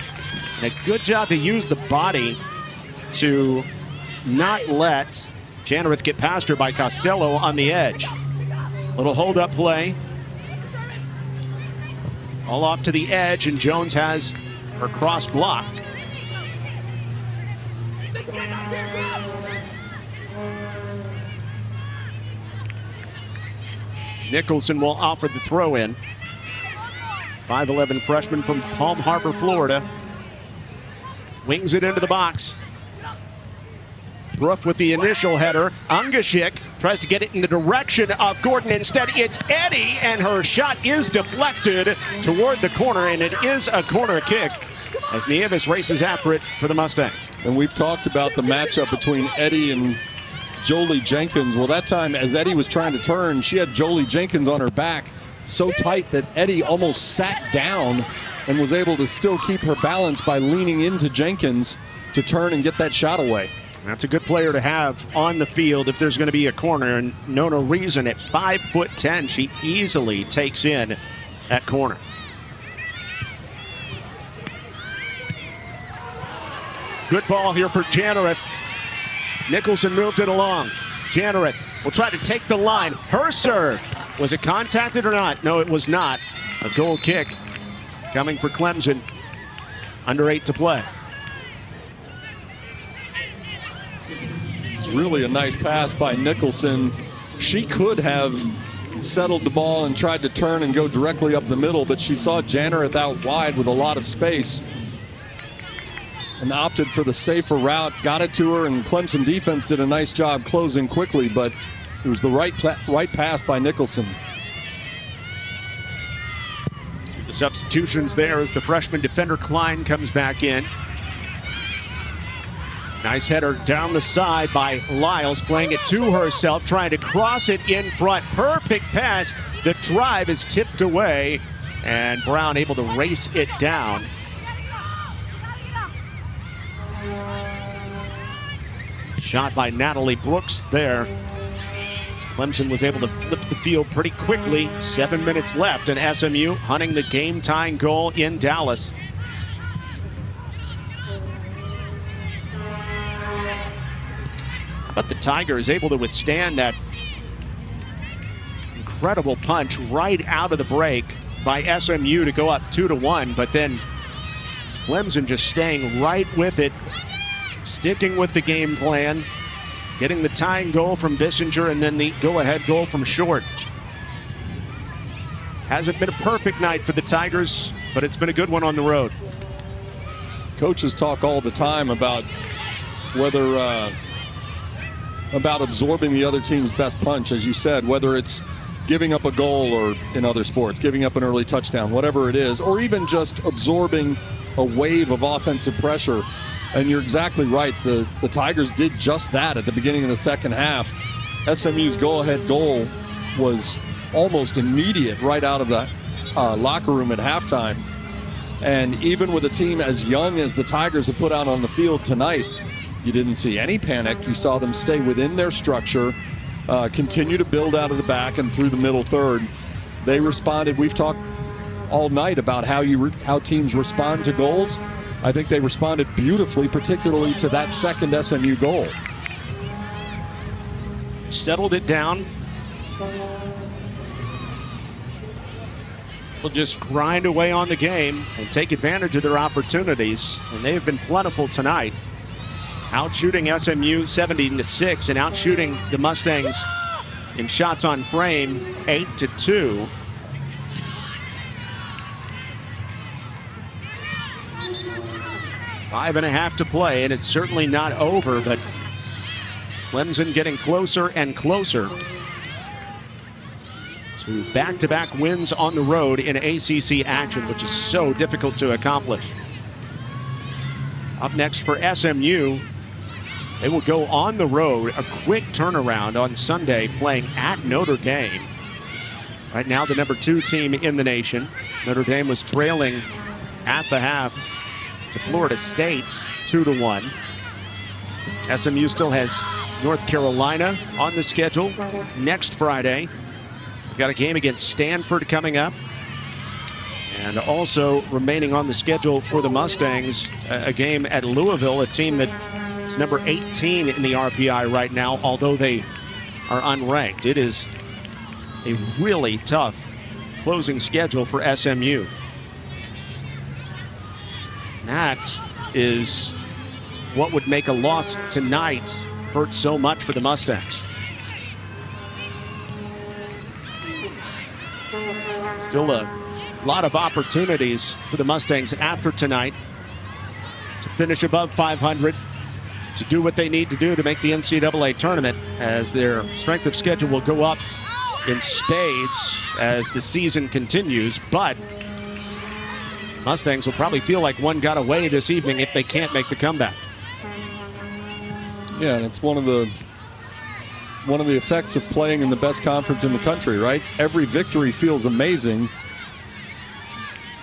and a good job to use the body to not let Janareth get past her by Costello on the edge. Little hold-up play. All off to the edge, and Jones has her cross blocked. Nicholson will offer the throw in. 5'11" freshman from Palm Harbor, Florida. Wings it into the box. Broof with the initial header. Ungashik tries to get it in the direction of Gordon. Instead, it's Eddy, and her shot is deflected toward the corner, and it is a corner kick as Nieves races after it for the Mustangs.
And we've talked about the matchup between Eddy and Jolie Jenkins. Well, that time, as Eddy was trying to turn, she had Jolie Jenkins on her back so tight that Eddy almost sat down and was able to still keep her balance by leaning into Jenkins to turn and get that shot away.
That's a good player to have on the field if there's going to be a corner. And Nona Reason at 5'10", she easily takes in that corner. Good ball here for Janareth. Nicholson moved it along. Janareth will try to take the line. Her serve. Was it contacted or not? No, it was not. A goal kick coming for Clemson. Under 8 to play.
It's really a nice pass by Nicholson. She could have settled the ball and tried to turn and go directly up the middle, but she saw Janareth out wide with a lot of space and opted for the safer route, got it to her, and Clemson defense did a nice job closing quickly, but it was the right pass by Nicholson.
See the substitutions there as the freshman defender Klein comes back in. Nice header down the side by Lyles, playing it to herself, trying to cross it in front. Perfect pass. The drive is tipped away, and Brown able to race it down. Shot by Natalie Brooks there. Clemson was able to flip the field pretty quickly. 7 minutes left, and SMU hunting the game-tying goal in Dallas. But the Tigers able to withstand that incredible punch right out of the break by SMU to go up 2-1, but then Clemson just staying right with it, sticking with the game plan, getting the tying goal from Bissinger and then the go-ahead goal from Short. Hasn't been a perfect night for the Tigers, but it's been a good one on the road.
Coaches talk all the time about whether about absorbing the other team's best punch, as you said, whether it's giving up a goal or in other sports, giving up an early touchdown, whatever it is, or even just absorbing a wave of offensive pressure. And you're exactly right. The Tigers did just that at the beginning of the second half. SMU's go-ahead goal was almost immediate right out of the locker room at halftime. And even with a team as young as the Tigers have put out on the field tonight, you didn't see any panic. You saw them stay within their structure, continue to build out of the back and through the middle third. They responded. We've talked all night about how teams respond to goals. I think they responded beautifully, particularly to that second SMU goal.
Settled it down. Will just grind away on the game and take advantage of their opportunities, and they have been plentiful tonight. Outshooting SMU 70-6 and outshooting the Mustangs in shots on frame 8-2. Five and a half to play, and it's certainly not over, but Clemson getting closer and closer to back-to-back wins on the road in ACC action, which is so difficult to accomplish. Up next for SMU, they will go on the road, a quick turnaround on Sunday, playing at Notre Dame. Right now, the number 2 team in the nation. Notre Dame was trailing at the half to Florida State, 2-1. SMU still has North Carolina on the schedule next Friday. We've got a game against Stanford coming up. And also remaining on the schedule for the Mustangs, a game at Louisville, a team that is number 18 in the RPI right now, although they are unranked. It is a really tough closing schedule for SMU. That is what would make a loss tonight hurt so much for the Mustangs. Still a lot of opportunities for the Mustangs after tonight to finish above 500, to do what they need to do to make the NCAA tournament, as their strength of schedule will go up in spades as the season continues. But Mustangs will probably feel like one got away this evening if they can't make the comeback.
Yeah, and it's one of the effects of playing in the best conference in the country, right? Every victory feels amazing,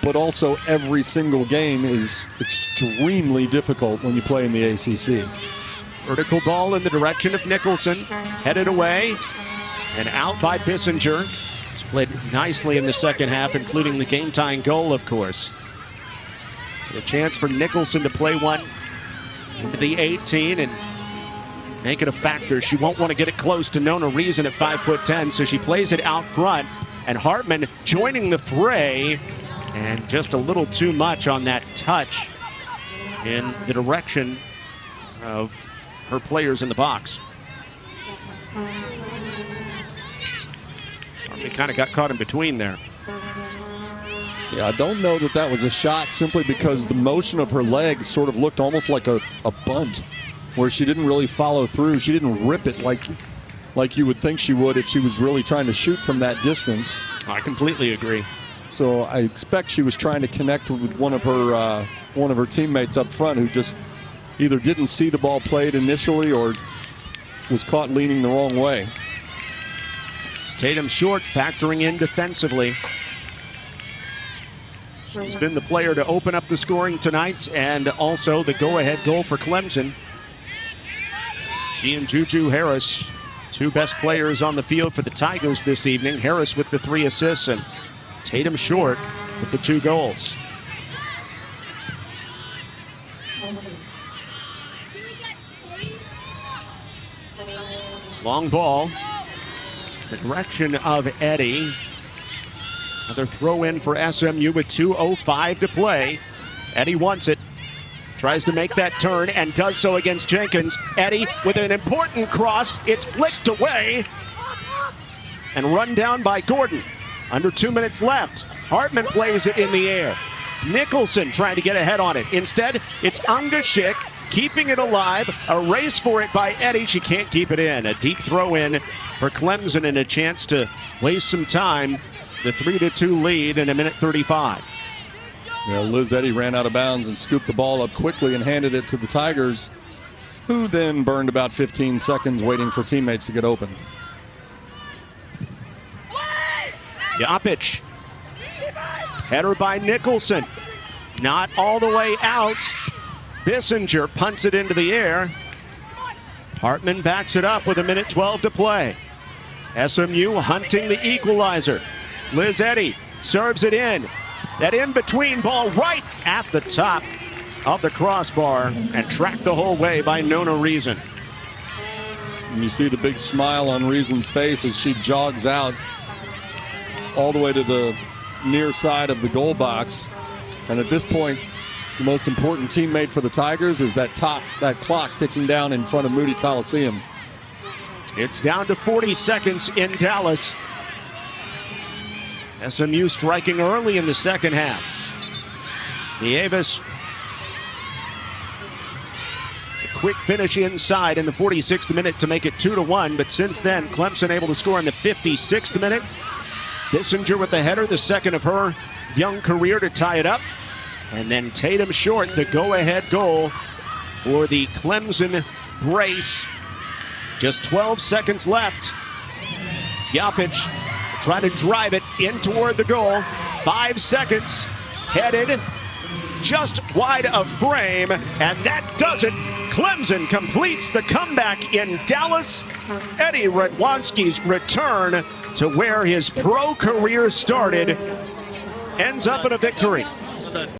but also every single game is extremely difficult when you play in the ACC.
Vertical ball in the direction of Nicholson, headed away and out by Bissinger. He's played nicely in the second half, including the game-tying goal, of course. A chance for Nicholson to play one into the 18 and make it a factor. She won't want to get it close to Nona Reason at 5'10", so she plays it out front. And Hartman joining the fray, and just a little too much on that touch in the direction of her players in the box. Hartman kind of got caught in between there.
Yeah, I don't know that was a shot, simply because the motion of her legs sort of looked almost like a bunt, where she didn't really follow through. She didn't rip it like you would think she would if she was really trying to shoot from that distance.
I completely agree.
So I expect she was trying to connect with one of her teammates up front, who just either didn't see the ball played initially or was caught leaning the wrong way.
It's Tatum short, factoring in defensively. She's been the player to open up the scoring tonight and also the go-ahead goal for Clemson. She and Juju Harris, two best players on the field for the Tigers this evening. Harris with the 3 assists and Tatum short with the 2 goals. Long ball. The direction of Eddie. Another throw in for SMU with 2:05 to play. Eddie wants it. Tries to make that turn and does so against Jenkins. Eddie with an important cross. It's flicked away and run down by Gordon. Under 2 minutes left. Hartman plays it in the air. Nicholson trying to get ahead on it. Instead, it's Unga Schick keeping it alive. A race for it by Eddie. She can't keep it in. A deep throw in for Clemson and a chance to waste some time. The 3-2 lead in 1:35.
Yeah, Liz Eddy ran out of bounds and scooped the ball up quickly and handed it to the Tigers, who then burned about 15 seconds waiting for teammates to get open.
Jopic. Header by Nicholson. Not all the way out. Bissinger punts it into the air. Hartman backs it up with 1:12 to play. SMU hunting the equalizer. Liz Eddy serves it in. That in-between ball right at the top of the crossbar and tracked the whole way by Nona Reason.
And you see the big smile on Reason's face as she jogs out all the way to the near side of the goal box. And at this point, the most important teammate for the Tigers is that clock ticking down in front of Moody Coliseum.
It's down to 40 seconds in Dallas. SMU striking early in the second half. Nieves. The quick finish inside in the 46th minute to make it 2-1, but since then, Clemson able to score in the 56th minute. Bissinger with the header, the second of her young career to tie it up. And then Tatum short, the go-ahead goal for the Clemson brace. Just 12 seconds left. Jopic trying to drive it in toward the goal. 5 seconds, headed just wide of frame, and that does it. Clemson completes the comeback in Dallas. Eddie Radwanski's return to where his pro career started ends up in a victory.